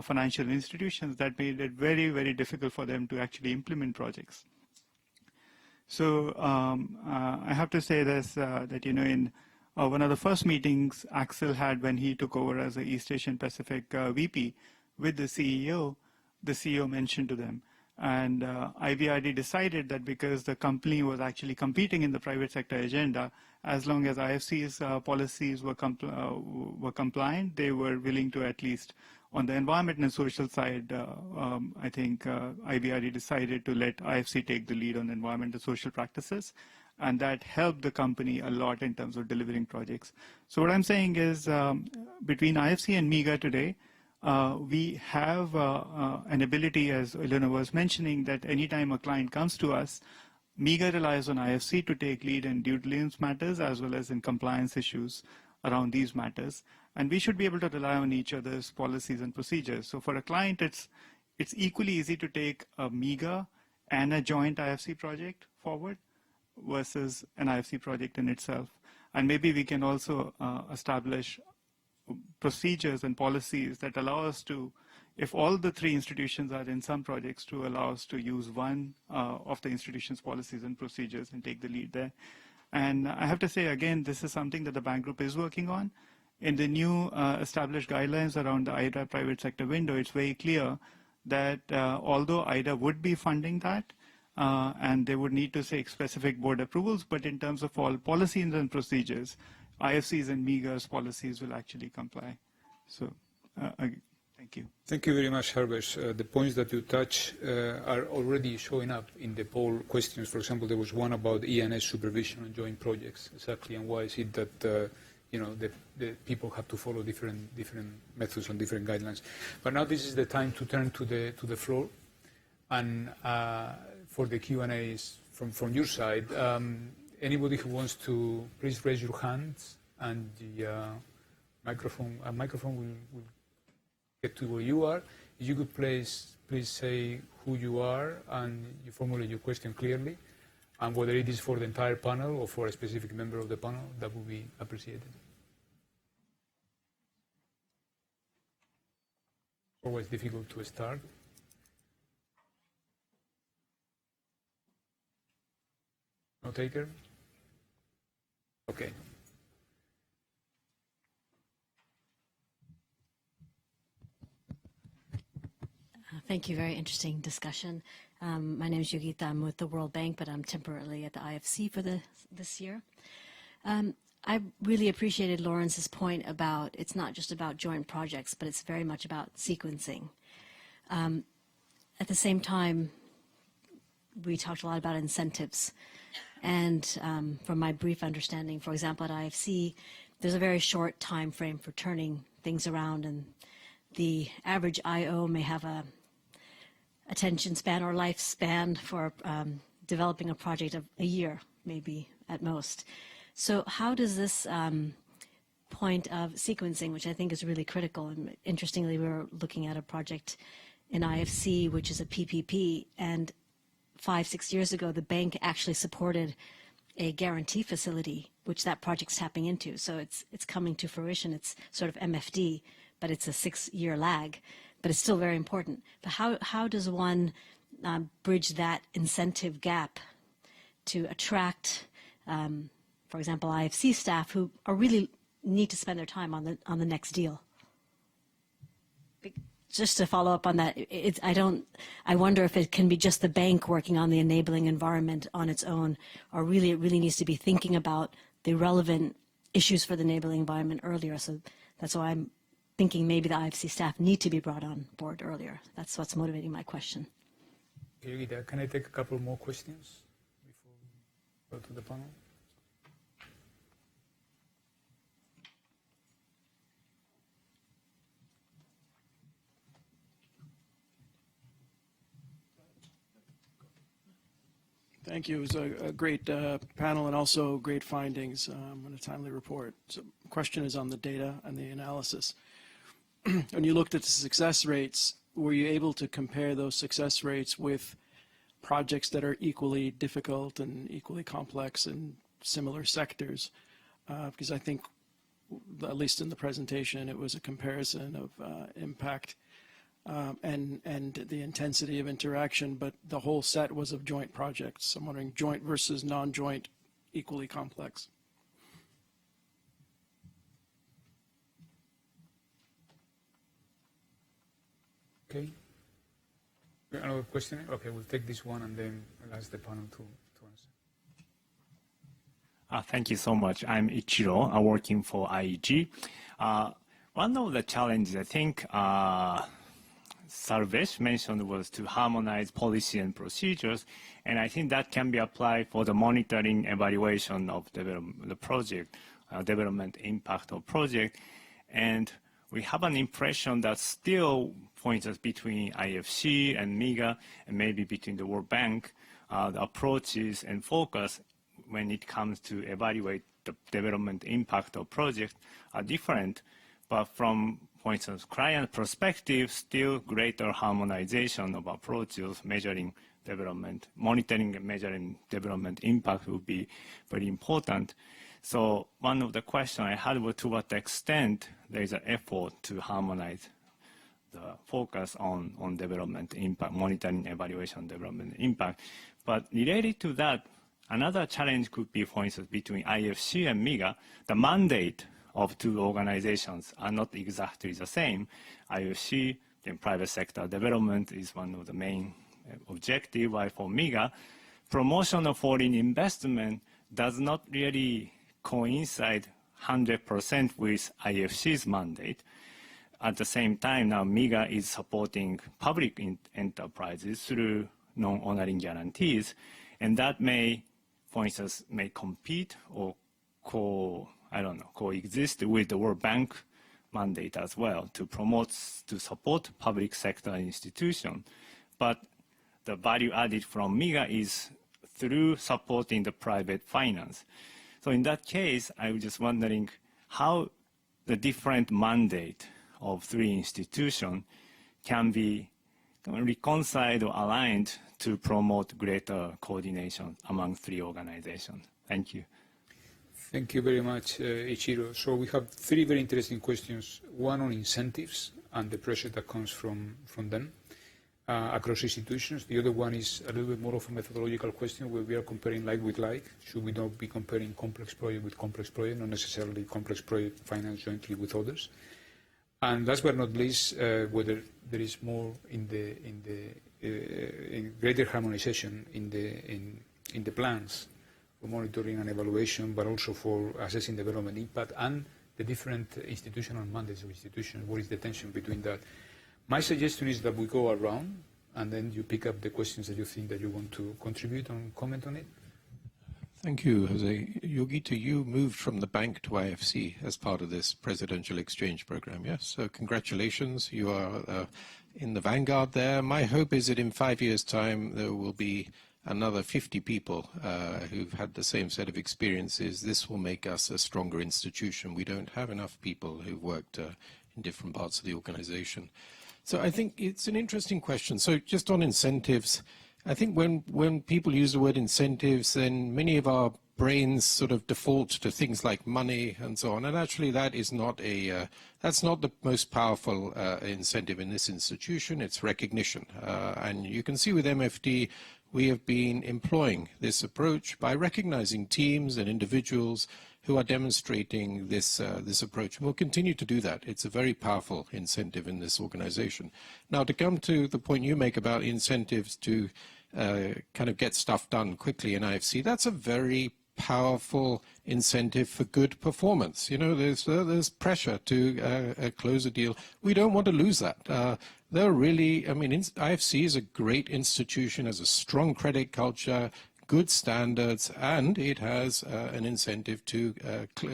Speaker 8: financial institutions. That made it very, very difficult for them to actually implement projects. So I have to say this, that, in one of the first meetings Axel had when he took over as the East Asian Pacific VP with the CEO mentioned to them. And IBRD decided that because the company was actually competing in the private sector agenda, as long as IFC's policies were compliant, they were willing to, at least on the environment and social side, I think IBRD decided to let IFC take the lead on environment and social practices. And that helped the company a lot in terms of delivering projects. So what I'm saying is between IFC and MEGA today, we have an ability, as Elena was mentioning, that anytime a client comes to us, MEGA relies on IFC to take lead in due diligence matters as well as in compliance issues around these matters. And we should be able to rely on each other's policies and procedures. So for a client, it's equally easy to take a MEGA and a joint IFC project forward versus an IFC project in itself. And maybe we can also establish procedures and policies that allow us to, if all the three institutions are in some projects, to allow us to use one of the institution's policies and procedures and take the lead there. And I have to say, again, this is something that the bank group is working on. In the new established guidelines around the IDA private sector window, it's very clear that although IDA would be funding that, and they would need to take specific board approvals, but in terms of all policies and procedures, IFC's and MEGA's policies will actually comply. So, thank you.
Speaker 4: Thank you very much, Herbert. The points that you touch are already showing up in the poll questions. For example, there was one about ENS supervision on joint projects, exactly, and why is it that the people have to follow different methods and different guidelines. But now this is the time to turn to the floor, and for the Q&As from your side. Anybody who wants to, please raise your hands, and the microphone will get to where you are. If you could please say who you are and you formulate your question clearly, and whether it is for the entire panel or for a specific member of the panel, that would be appreciated. Always difficult to start. No taker? Okay.
Speaker 9: Thank you. Very interesting discussion. My name is Yogita. I'm with the World Bank, but I'm temporarily at the IFC for this year. I really appreciated Lawrence's point about it's not just about joint projects, but it's very much about sequencing. At the same time, we talked a lot about incentives. And from my brief understanding, for example, at IFC, there's a very short time frame for turning things around, and the average IO may have a attention span or lifespan for developing a project of a year, maybe at most. So how does this point of sequencing, which I think is really critical, and interestingly, we were looking at a project in IFC, which is a PPP, and 5-6 years ago, the bank actually supported a guarantee facility, which that project's tapping into. So it's coming to fruition. It's sort of MFD, but it's a 6-year lag, but it's still very important. But how does one bridge that incentive gap to attract, for example, IFC staff who are really need to spend their time on the next deal? Just to follow up on that, I wonder if it can be just the bank working on the enabling environment on its own, or really it really needs to be thinking about the relevant issues for the enabling environment earlier. So that's why I'm thinking maybe the IFC staff need to be brought on board earlier. That's what's motivating my question.
Speaker 4: Yogita, can I take a couple more questions before we go to the panel?
Speaker 10: Thank you. It was a great panel and also great findings and a timely report. So the question is on the data and the analysis. When you looked at the success rates, were you able to compare those success rates with projects that are equally difficult and equally complex in similar sectors? Because I think, at least in the presentation, it was a comparison of impact and the intensity of interaction, but the whole set was of joint projects. I'm wondering joint versus non-joint, equally complex.
Speaker 4: Okay. Another question? Okay, we'll take this one and then I'll ask the panel to answer.
Speaker 11: Thank you so much. I'm Ichiro. I'm working for IEG. One of the challenges, I think, Sarvesh mentioned was to harmonize policy and procedures, and I think that can be applied for the monitoring evaluation of the project, development impact of project. And we have an impression that still points us between IFC and MIGA and maybe between the World Bank, the approaches and focus when it comes to evaluate the development impact of project are different. But from, for instance, client perspective, still greater harmonization of approaches measuring development, monitoring and measuring development impact will be very important. So one of the questions I had was to what extent there is an effort to harmonize the focus on development impact, monitoring, evaluation, development impact. But related to that, another challenge could be, for instance, between IFC and MIGA, the mandate of two organizations are not exactly the same. IFC, then private sector development is one of the main objectives, while for MIGA, promotion of foreign investment does not really coincide 100% with IFC's mandate. At the same time, now MIGA is supporting public enterprises through non-honoring guarantees, and that may, for instance, may compete or coexist with the World Bank mandate as well to promote, to support public sector institutions. But the value added from MIGA is through supporting the private finance. So in that case, I was just wondering how the different mandate of three institutions can be reconciled or aligned to promote greater coordination among three organizations. Thank you.
Speaker 4: Thank you very much, Ichiro. So we have three very interesting questions. One on incentives and the pressure that comes from them across institutions. The other one is a little bit more of a methodological question where we are comparing like with like. Should we not be comparing complex project with complex project, not necessarily complex project financed jointly with others? And last but not least, whether there is more in greater harmonization in the plans for monitoring and evaluation, but also for assessing development impact and the different institutional mandates of institutions. What is the tension between that? My suggestion is that we go around and then you pick up the questions that you think that you want to contribute and comment on it.
Speaker 6: Thank you, Jose. Yogita, you moved from the bank to IFC as part of this presidential exchange program, yes? So congratulations. You are in the vanguard there. My hope is that in 5 years' time, there will be another 50 people who've had the same set of experiences. This will make us a stronger institution. We don't have enough people who've worked in different parts of the organization. So I think it's an interesting question. So just on incentives, I think when people use the word incentives, then many of our brains sort of default to things like money and so on. And actually, that is not that's not the most powerful incentive in this institution. It's recognition. And you can see with MFD, we have been employing this approach by recognizing teams and individuals who are demonstrating this approach. And we'll continue to do that. It's a very powerful incentive in this organization. Now, to come to the point you make about incentives to kind of get stuff done quickly in IFC, that's a very powerful incentive for good performance. You know, there's pressure to close a deal. We don't want to lose that. They're really, I mean, IFC is a great institution, has a strong credit culture, good standards, and it has an incentive to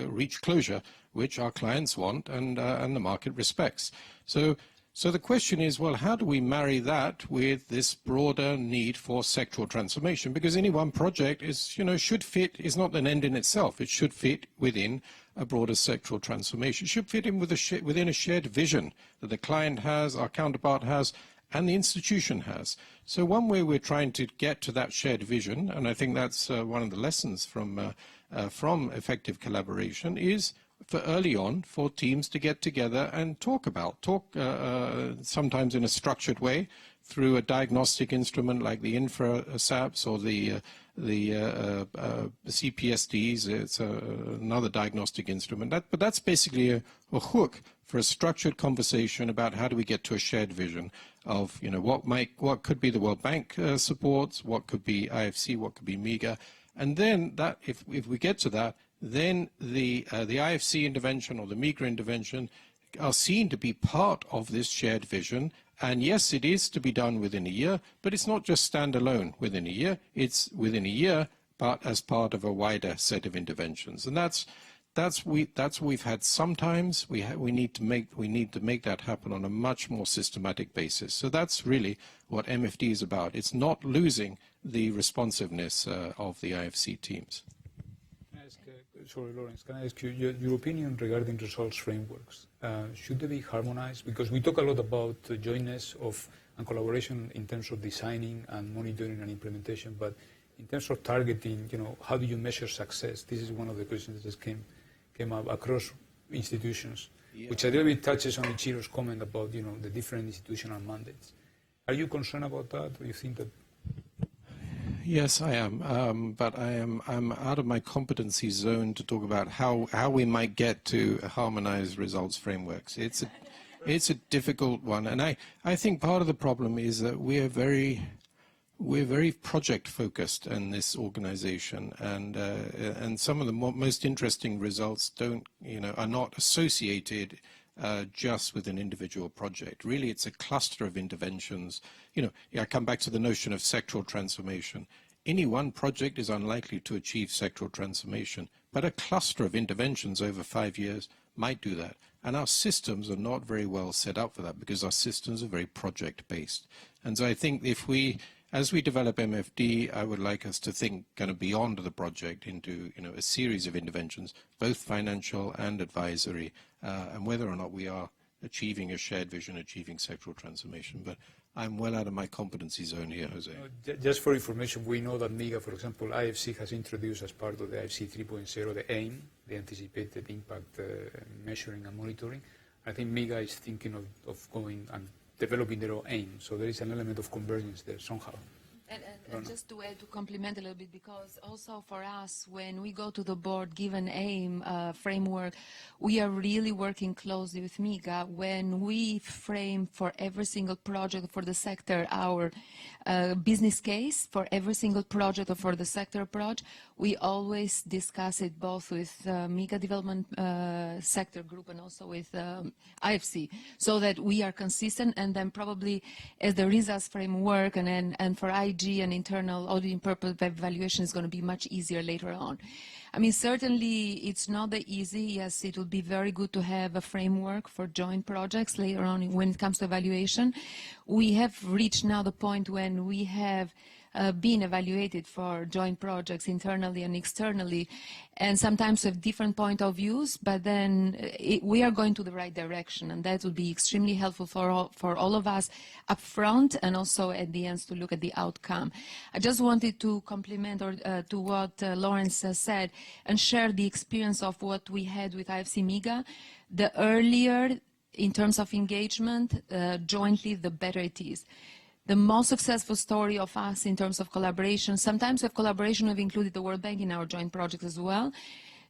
Speaker 6: reach closure, which our clients want and the market respects. So the question is, well, how do we marry that with this broader need for sectoral transformation? Because any one project is, you know, should fit, is not an end in itself. It should fit within a broader sectoral transformation. It should fit in with within a shared vision that the client has, our counterpart has, and the institution has. So one way we're trying to get to that shared vision, and I think that's one of the lessons from effective collaboration, is for early on for teams to get together and talk sometimes in a structured way through a diagnostic instrument like the InfraSAPs or the CPSDs. It's another diagnostic instrument. But that's basically a hook for a structured conversation about how do we get to a shared vision of, you know, what could be the World Bank supports, what could be IFC, what could be MIGA, and then that if we get to that, then the IFC intervention or the MIGA intervention are seen to be part of this shared vision. And yes, it is to be done within a year, but it's not just standalone within a year. It's within a year, but as part of a wider set of interventions. And that's what we've had sometimes. We need to make that happen on a much more systematic basis. So that's really what MFD is about. It's not losing the responsiveness of the IFC teams.
Speaker 4: Sorry, Lawrence, can I ask you your opinion regarding results frameworks? Should they be harmonized? Because we talk a lot about jointness and collaboration in terms of designing and monitoring and implementation, but in terms of targeting, you know, how do you measure success? This is one of the questions that came up across institutions, which a little bit touches on Ichiro's comment about, you know, the different institutional mandates. Are you concerned about that, or you think that?
Speaker 6: Yes, I am, but I'm out of my competency zone to talk about how we might get to harmonized results frameworks. It's a difficult one, and I think part of the problem is that we're very project focused in this organization, and some of the most interesting results are not associated just with an individual project. Really, it's a cluster of interventions. You know, I come back to the notion of sectoral transformation. Any one project is unlikely to achieve sectoral transformation, but a cluster of interventions over 5 years might do that. And our systems are not very well set up for that because our systems are very project-based. And so I think as we develop MFD, I would like us to think kind of beyond the project into, you know, a series of interventions, both financial and advisory, and whether or not we are achieving a shared vision, achieving sectoral transformation. But I'm well out of my competency zone here, Jose.
Speaker 4: Just for information, we know that MIGA, for example, IFC has introduced as part of the IFC 3.0 the AIM, the anticipated impact measuring and monitoring. I think MIGA is thinking of going and developing their own AIM, so there is an element of convergence there somehow.
Speaker 7: And just to add, to complement a little bit, because also for us, when we go to the board, given AIM framework, we are really working closely with MIGA. When we frame for every single project for the sector our business case for every single project or for the sector approach, we always discuss it both with MIGA development sector group and also with IFC, so that we are consistent, and then probably as the results framework and for IG and internal auditing purpose evaluation is going to be much easier later on. I mean, certainly it's not that easy. Yes, it will be very good to have a framework for joint projects later on when it comes to evaluation. We have reached now the point when we have been evaluated for joint projects internally and externally, and sometimes have different point of views, but then we are going to the right direction, and that will be extremely helpful for all of us up front and also at the end to look at the outcome. I just wanted to complement to what Lawrence said and share the experience of what we had with IFC MIGA. The earlier, in terms of engagement, jointly, the better it is. The most successful story of us in terms of collaboration, sometimes with collaboration we've included the World Bank in our joint projects as well.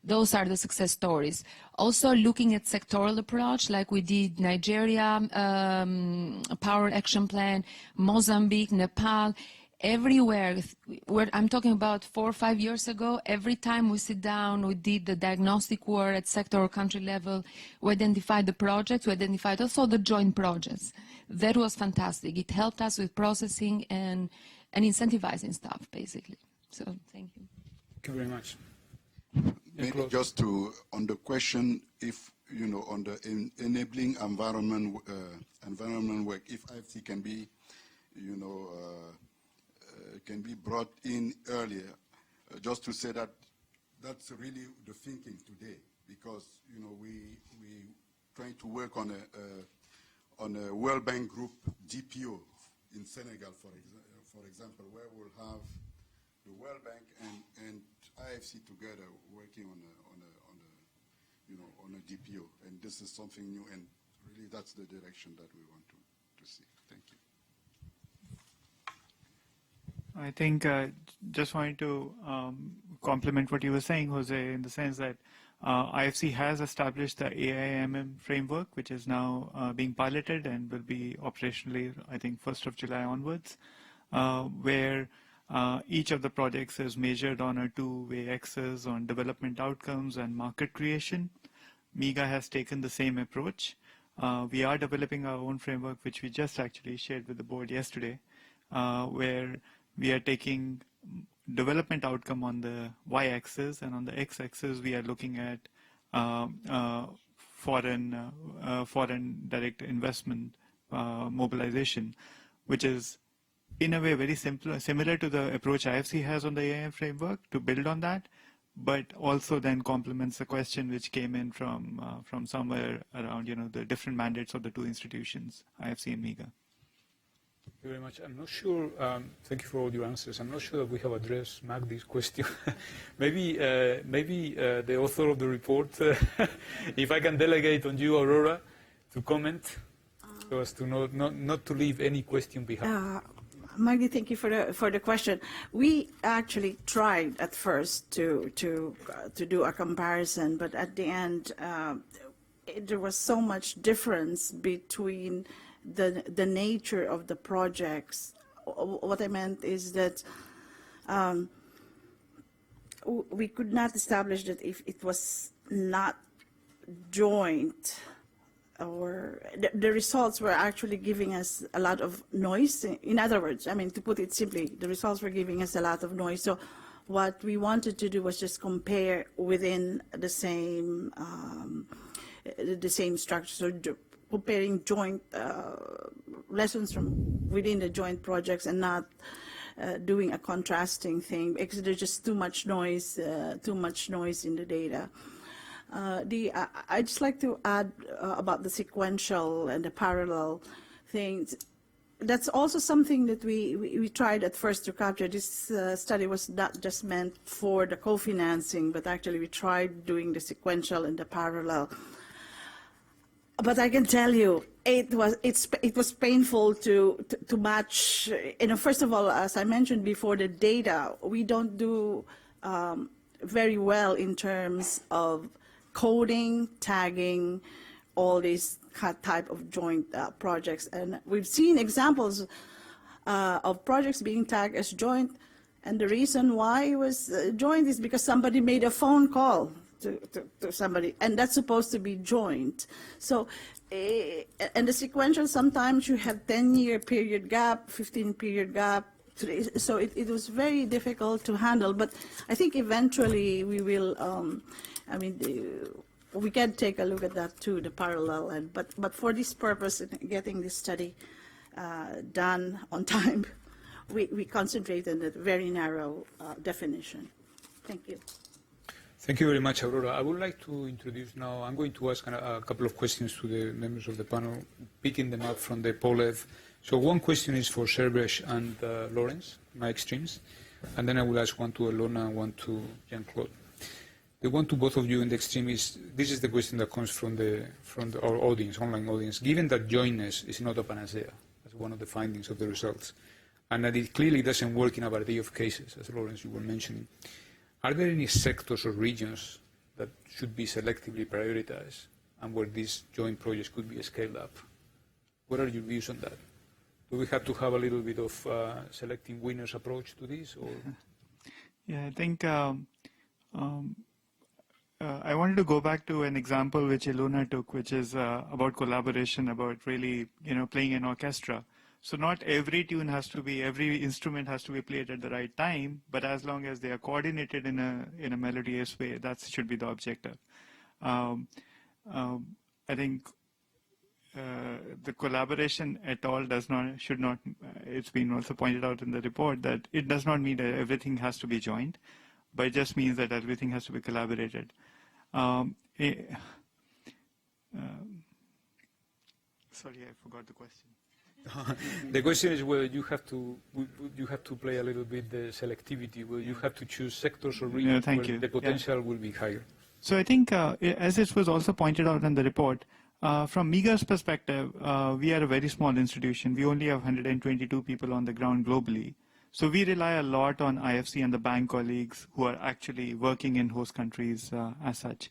Speaker 7: Those are the success stories. Also looking at sectoral approach, like we did Nigeria, Power Action Plan, Mozambique, Nepal, everywhere, where I'm talking about 4 or 5 years ago, every time we sit down, we did the diagnostic work at sector or country level, we identified the projects, we identified also the joint projects. That was fantastic. It helped us with processing and incentivizing stuff, basically. So thank you.
Speaker 4: Thank you very much.
Speaker 5: Maybe just on the question, if, you know, on the enabling environment work, if IFC can be, you know, can be brought in earlier, just to say that that's really the thinking today, because, you know, we trying to work on a World Bank Group DPO in Senegal, for example, where we'll have the World Bank and IFC together working on a DPO, and this is something new, and really that's the direction that we want to see. Thank you.
Speaker 8: I think just wanted to complement what you were saying, Jose, in the sense that IFC has established the AIMM framework, which is now being piloted and will be operationally, I think, 1st of July onwards, where each of the projects is measured on a two-way axis on development outcomes and market creation. MIGA has taken the same approach. We are developing our own framework, which we just actually shared with the board yesterday, where we are taking development outcome on the y-axis, and on the x-axis we are looking at foreign direct investment mobilization, which is in a way very similar to the approach IFC has on the AIM framework, to build on that, but also then complements the question which came in from somewhere around, you know, the different mandates of the two institutions, IFC and MIGA.
Speaker 4: Thank you very much. I'm not sure, thank you for all your answers. I'm not sure that we have addressed Magdi's question. maybe the author of the report, if I can delegate on you, Aurora, to comment, so as to not to leave any question behind.
Speaker 3: Magdi, thank you for the question. We actually tried at first to do a comparison, but at the end, there was so much difference between the nature of the projects. What I meant is that we could not establish that if it was not joint, or the results were actually giving us a lot of noise. In other words, I mean, to put it simply, the results were giving us a lot of noise. So what we wanted to do was just compare within the same structure. So comparing joint lessons from within the joint projects and not doing a contrasting thing, because there's just too much noise in the data. I'd just like to add about the sequential and the parallel things. That's also something that we tried at first to capture. This study was not just meant for the co-financing, but actually we tried doing the sequential and the parallel. but I can tell you, it was painful to match. First of all, as I mentioned before, the data we don't do very well in terms of coding, tagging, all these type of joint projects, and we've seen examples of projects being tagged as joint, and the reason why it was joint is because somebody made a phone call to somebody, and that's supposed to be joint. So, and the sequential, sometimes you have 10-year period gap, 15-period gap, so it was very difficult to handle. But I think eventually we will, we can take a look at that too, the parallel. But for this purpose, getting this study done on time, we concentrate on a very narrow definition. Thank you.
Speaker 4: Thank you very much, Aurora. I would like to introduce now, I'm going to ask a couple of questions to the members of the panel, picking them up from the POLEV. So one question is for Servesh and Lawrence, my extremes, and then I will ask one to Elona and one to Jean-Claude. The one to both of you in the extreme is, this is the question that comes from our audience, online audience. Given that jointness is not a panacea, as one of the findings of the results, and that it clearly doesn't work in a variety of cases, as Lawrence, you were mentioning, are there any sectors or regions that should be selectively prioritized and where these joint projects could be scaled up? What are your views on that? Do we have to have a little bit of selecting winners approach to this? Or?
Speaker 8: Yeah, I think I wanted to go back to an example which Ilona took, which is about collaboration, about really, playing an orchestra. So not every tune has to be, every instrument has to be played at the right time, but as long as they are coordinated in a melodious way, that should be the objective. I think the collaboration at all should not, it's been also pointed out in the report that it does not mean that everything has to be joined, but it just means that everything has to be collaborated. Sorry, I forgot the question.
Speaker 4: The question is whether you have to play a little bit the selectivity, whether you have to choose sectors or regions where the potential will be higher.
Speaker 8: So I think, as it was also pointed out in the report, from MEGA's perspective, we are a very small institution. We only have 122 people on the ground globally. So we rely a lot on IFC and the bank colleagues who are actually working in host countries as such.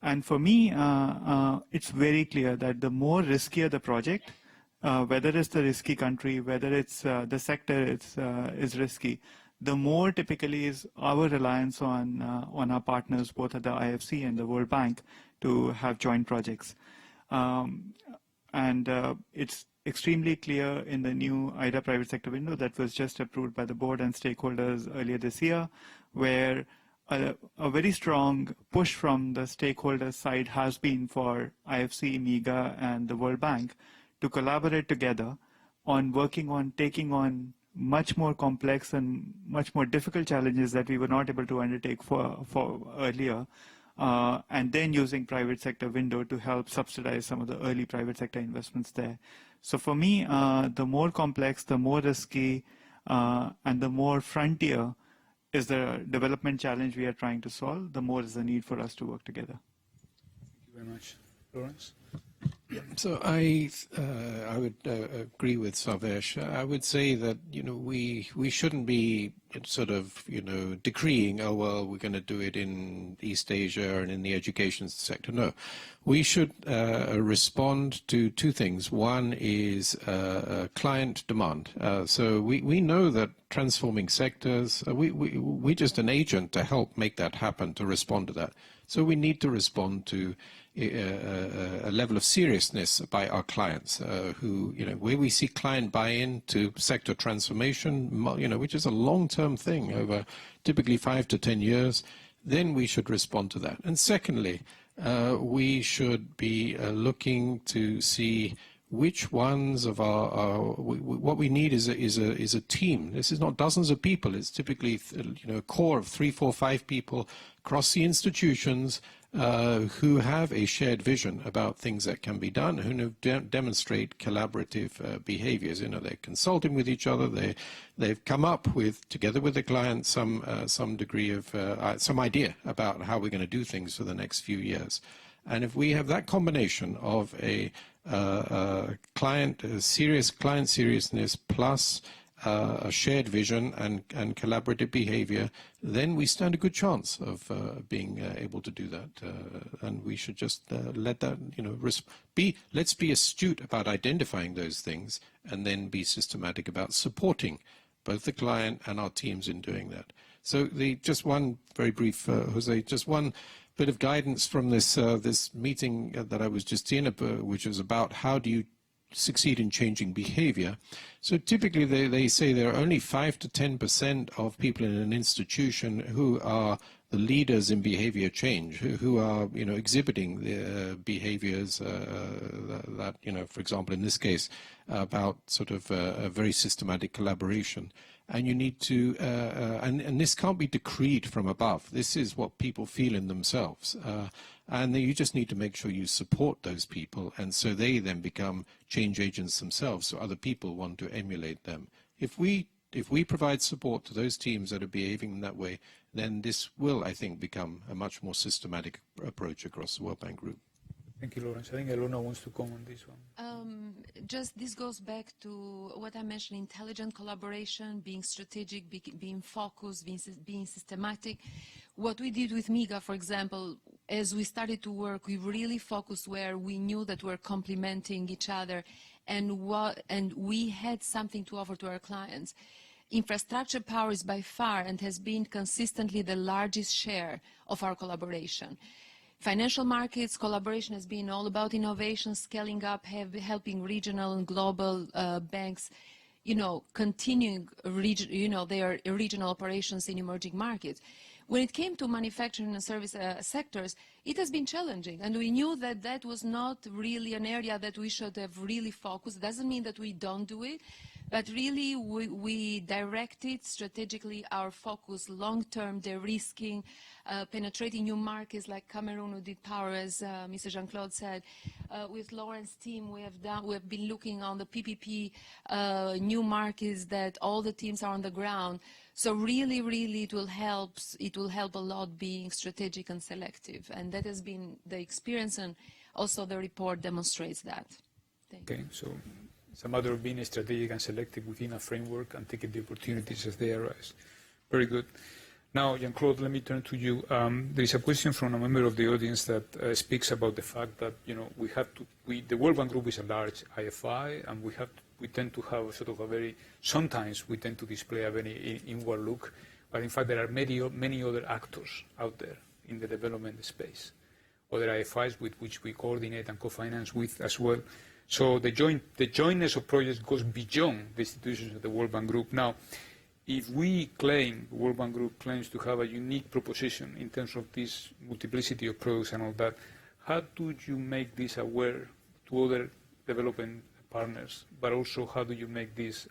Speaker 8: And for me, it's very clear that the more riskier the project, whether it's the risky country, whether it's the sector is risky, the more typically is our reliance on our partners, both at the IFC and the World Bank, to have joint projects. It's extremely clear in the new IDA private sector window that was just approved by the board and stakeholders earlier this year, where a very strong push from the stakeholder side has been for IFC, MEGA, and the World Bank to collaborate together on working on taking on much more complex and much more difficult challenges that we were not able to undertake for earlier, and then using private sector window to help subsidize some of the early private sector investments there. So for me, the more complex, the more risky, and the more frontier is the development challenge we are trying to solve, the more is the need for us to work together.
Speaker 4: Thank you very much. Lawrence?
Speaker 6: So I would agree with Sarvesh. I would say that we shouldn't be sort of decreeing, oh well, we're going to do it in East Asia and in the education sector. No, we should respond to two things. One is client demand. So we know that transforming sectors, we're just an agent to help make that happen, to respond to that. So we need to respond to a level of seriousness by our clients, who, where we see client buy-in to sector transformation, which is a long-term thing over typically 5 to 10 years, then we should respond to that. And secondly, we should be looking to see which ones of what we need is a team. This is not dozens of people. It's typically a core of 3, 4, 5 people across the institutions who have a shared vision about things that can be done, who demonstrate collaborative behaviors. They're consulting with each other. They've come up with, together with the client, some degree of some idea about how we're going to do things for the next few years. And if we have that combination of a serious client seriousness plus a shared vision and collaborative behavior, then we stand a good chance of being able to do that. And we should just let that, let's be astute about identifying those things and then be systematic about supporting both the client and our teams in doing that. So just one very brief, Jose, just one bit of guidance from this meeting that I was just in, which was about how do you succeed in changing behavior. So typically they say there are only 5 to 10% of people in an institution who are the leaders in behavior change, who are exhibiting the behaviors that for example in this case about sort of a very systematic collaboration. And you need to, and this can't be decreed from above. This is what people feel in themselves. And you just need to make sure you support those people, and so they then become change agents themselves, so other people want to emulate them. If we provide support to those teams that are behaving in that way, then this will, I think, become a much more systematic approach across the World Bank Group.
Speaker 4: Thank you, Lawrence. I think Elona wants to comment on this one.
Speaker 7: Just this goes back to what I mentioned, intelligent collaboration, being strategic, being focused, being systematic. What we did with MIGA, for example, as we started to work, we really focused where we knew that we're complementing each other and we had something to offer to our clients. Infrastructure power is by far and has been consistently the largest share of our collaboration. Financial markets collaboration has been all about innovation, scaling up, helping regional and global banks, continuing their regional operations in emerging markets. When it came to manufacturing and service sectors, it has been challenging, and we knew that that was not really an area that we should have really focused. It doesn't mean that we don't do it, but really we directed strategically our focus, long-term de-risking, penetrating new markets like Cameroon, who did power, as Mr. Jean-Claude said. With Lauren's team, we have been looking on the PPP new markets that all the teams are on the ground. So really, it will help a lot being strategic and selective, and that has been the experience, and also the report demonstrates that.
Speaker 4: Okay, so it's a matter of being strategic and selective within a framework and taking the opportunities as they arise. Very good. Now, Jean-Claude, let me turn to you. There is a question from a member of the audience that speaks about the fact that the World Bank Group is a large IFI, and we tend to have sort of sometimes we tend to display a very inward look, but in fact there are many other actors out there in the development space, other IFIs with which we coordinate and co-finance with as well. So the jointness of projects goes beyond the institutions of the World Bank Group. Now, if the World Bank Group claims to have a unique proposition in terms of this multiplicity of products and all that, how do you make this aware to other development partners, but also how do you make this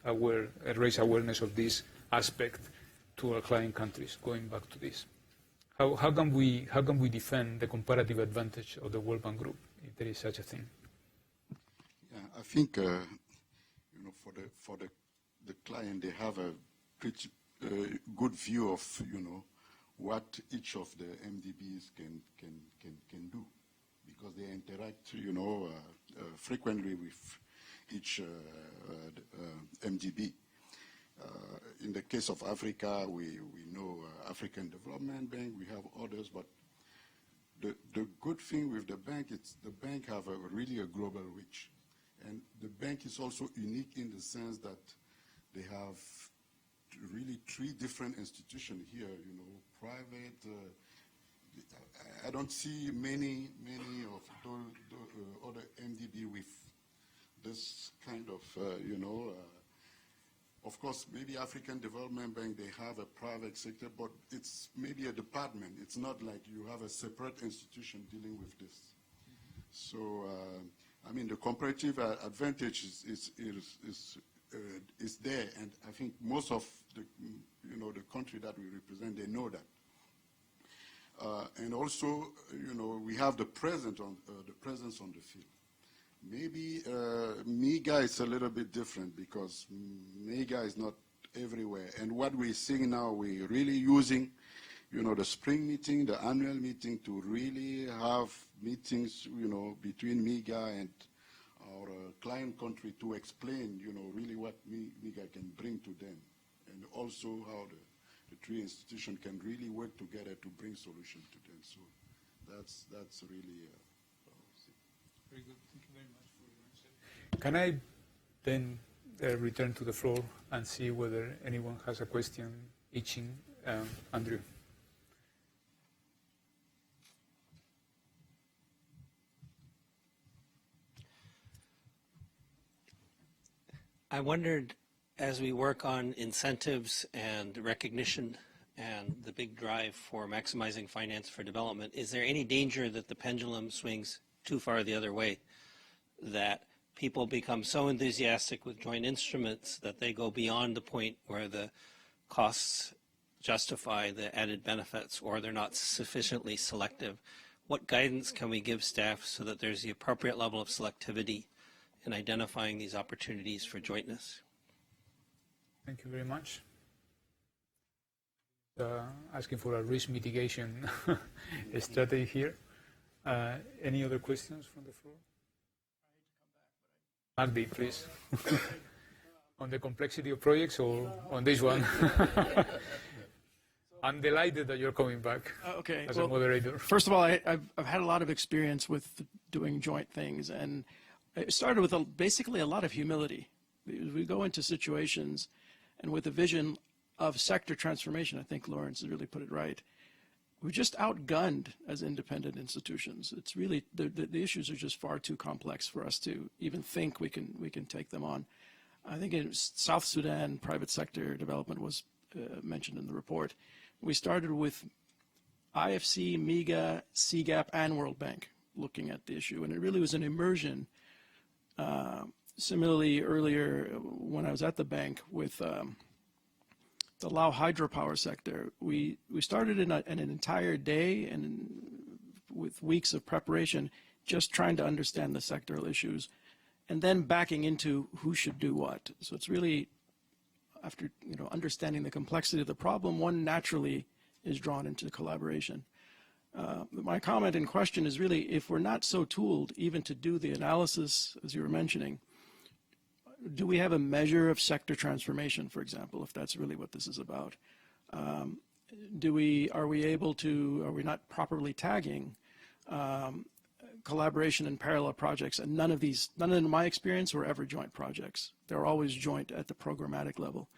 Speaker 4: raise awareness of this aspect to our client countries, going back to this? How can we defend the comparative advantage of the World Bank Group, if there is such a thing?
Speaker 5: Yeah, I think for the client, they have a pretty good view of what each of the MDBs can do, because they interact frequently with each MDB. In the case of Africa, we know African Development Bank, we have others, but the good thing with the bank is the bank have really a global reach. And the bank is also unique in the sense that they have really 3 different institutions here, private. I don't see many of those other MDB with this kind of, of course, maybe African Development Bank, they have a private sector, but it's maybe a department. It's not like you have a separate institution dealing with this. So, I mean, the comparative advantage is there, and I think most of the country that we represent, they know that. And also, we have the presence on the field. Maybe MIGA is a little bit different because MIGA is not everywhere. And what we're seeing now, we're really using, the spring meeting, the annual meeting, to really have meetings, between MIGA and our client country to explain, really what MIGA can bring to them, and also how the three institutions can really work together to bring solutions to them. So that's really.
Speaker 4: Very good. Thank you very much for your answer. Can I then return to the floor and see whether anyone has a question itching? Andrew.
Speaker 12: I wondered, as we work on incentives and recognition and the big drive for maximizing finance for development, is there any danger that the pendulum swings too far the other way, that people become so enthusiastic with joint instruments that they go beyond the point where the costs justify the added benefits, or they're not sufficiently selective? What guidance can we give staff so that there's the appropriate level of selectivity in identifying these opportunities for jointness?
Speaker 4: Thank you very much. Asking for a risk mitigation strategy here. Any other questions from the floor? Magdi, please. On the complexity of projects or on this one? I'm delighted that you're coming back as a moderator.
Speaker 10: First of all, I've had a lot of experience with doing joint things, and it started with basically a lot of humility. We go into situations, and with a vision of sector transformation, I think Lawrence has really put it right, we're just outgunned as independent institutions. It's really, the issues are just far too complex for us to even think we can take them on. I think in South Sudan, private sector development was mentioned in the report. We started with IFC, MIGA, CGAP, and World Bank looking at the issue, and it really was an immersion. Similarly, earlier when I was at the bank with the Lao hydropower sector, we started in an entire day and with weeks of preparation, just trying to understand the sectoral issues, and then backing into who should do what. So it's really, after understanding the complexity of the problem, one naturally is drawn into collaboration. My comment in question is really, if we're not so tooled even to do the analysis, as you were mentioning, do we have a measure of sector transformation, for example, if that's really what this is about? Are we not properly tagging collaboration and parallel projects? And none in my experience were ever joint projects. They're always joint at the programmatic level.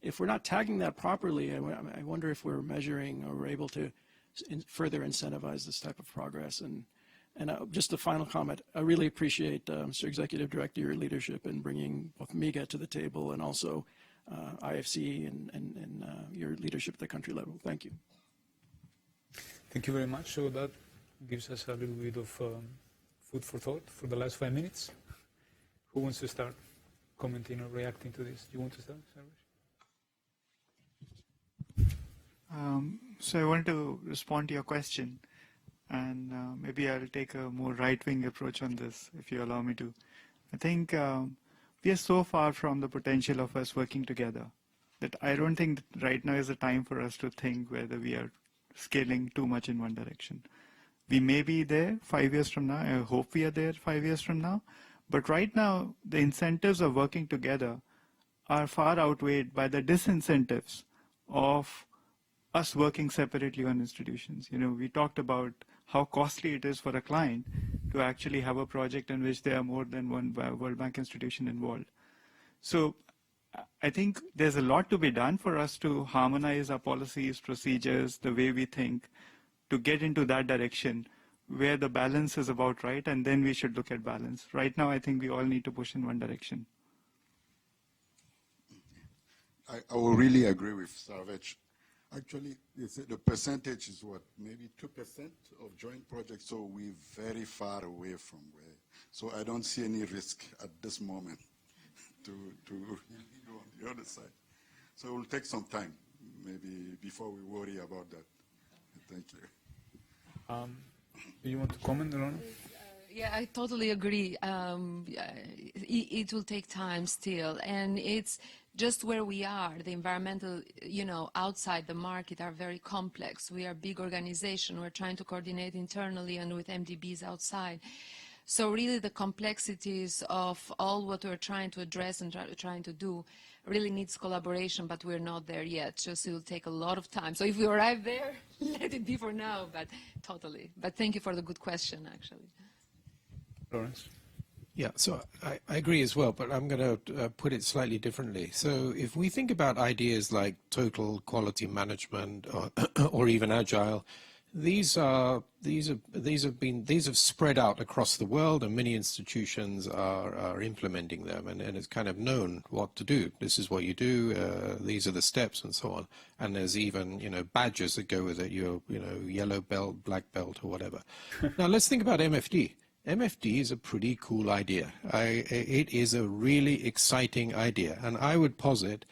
Speaker 10: If we're not tagging that properly, I wonder if we're measuring or we're able to further incentivize this type of progress. And just a final comment, I really appreciate, Mr. Executive Director, your leadership in bringing both MIGA to the table and also IFC and your leadership at the country level. Thank you.
Speaker 4: Thank you very much. So that gives us a little bit of food for thought for the last 5 minutes. Who wants to start commenting or reacting to this? Do you want to start, Sarvesh?
Speaker 8: So I want to respond to your question, and maybe I'll take a more right-wing approach on this, if you allow me to. I think we are so far from the potential of us working together that I don't think that right now is the time for us to think whether we are scaling too much in one direction. We may be there 5 years from now. I hope we are there 5 years from now. But right now, the incentives of working together are far outweighed by the disincentives of us working separately on institutions. We talked about how costly it is for a client to actually have a project in which there are more than one World Bank institution involved. So I think there's a lot to be done for us to harmonize our policies, procedures, the way we think, to get into that direction where the balance is about right, and then we should look at balance. Right now, I think we all need to push in one direction.
Speaker 5: I will really agree with Sarvesh. Actually, the percentage is what, maybe 2% of joint projects, so we're very far away from where. So I don't see any risk at this moment to go on the other side. So it will take some time, maybe, before we worry about that. Thank you.
Speaker 4: Do you want to comment, Lorna?
Speaker 7: Yeah, I totally agree. It will take time still, and it's just where we are, the environmental, outside the market are very complex. We are a big organization. We're trying to coordinate internally and with MDBs outside. So really the complexities of all what we're trying to address and trying to do really needs collaboration, but we're not there yet. Just it will take a lot of time. So if we arrive there, let it be for now, but totally. But thank you for the good question, actually.
Speaker 4: Lawrence?
Speaker 6: Yeah, so I agree as well, but I'm going to put it slightly differently. So if we think about ideas like total quality management or even agile, these have spread out across the world, and many institutions are implementing them, and it's kind of known what to do. This is what you do. These are the steps, and so on. And there's even badges that go with it. Your yellow belt, black belt, or whatever. Now let's think about MFD. MFD is a pretty cool idea. It is a really exciting idea, and I would posit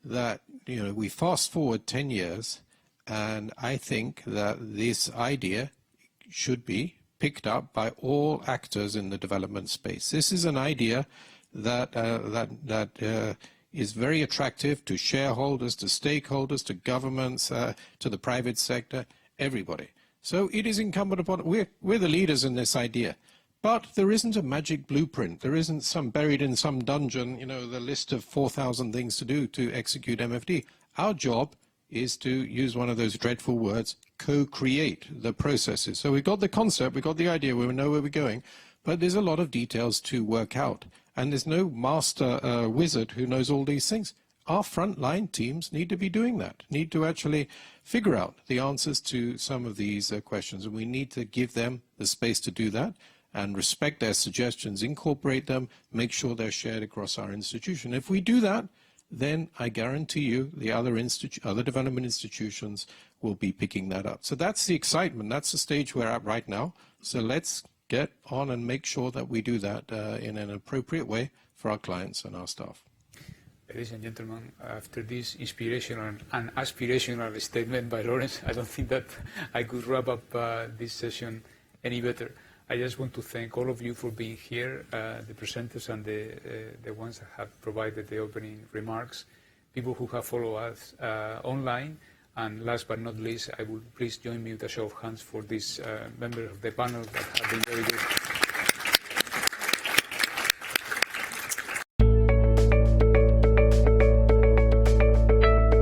Speaker 6: that we fast forward 10 years, and I think that this idea should be picked up by all actors in the development space. This is an idea that is very attractive to shareholders, to stakeholders, to governments, to the private sector, everybody. So it is incumbent upon we're the leaders in this idea. But there isn't a magic blueprint. There isn't some buried in some dungeon, the list of 4,000 things to do to execute MFD. Our job is to use one of those dreadful words, co-create the processes. So we've got the concept, we've got the idea, we know where we're going, but there's a lot of details to work out. And there's no master wizard who knows all these things. Our frontline teams need to be doing that, need to actually figure out the answers to some of these questions. And we need to give them the space to do that and respect their suggestions, incorporate them, make sure they're shared across our institution. If we do that, then I guarantee you the other development institutions will be picking that up. So that's the excitement. That's the stage we're at right now. So let's get on and make sure that we do that in an appropriate way for our clients and our staff.
Speaker 4: Ladies and gentlemen, after this inspirational and aspirational statement by Lawrence, I don't think that I could wrap up this session any better. I just want to thank all of you for being here, the presenters and the ones that have provided the opening remarks, people who have followed us online, and last but not least, I would please join me with a show of hands for these members of the panel that have been very good.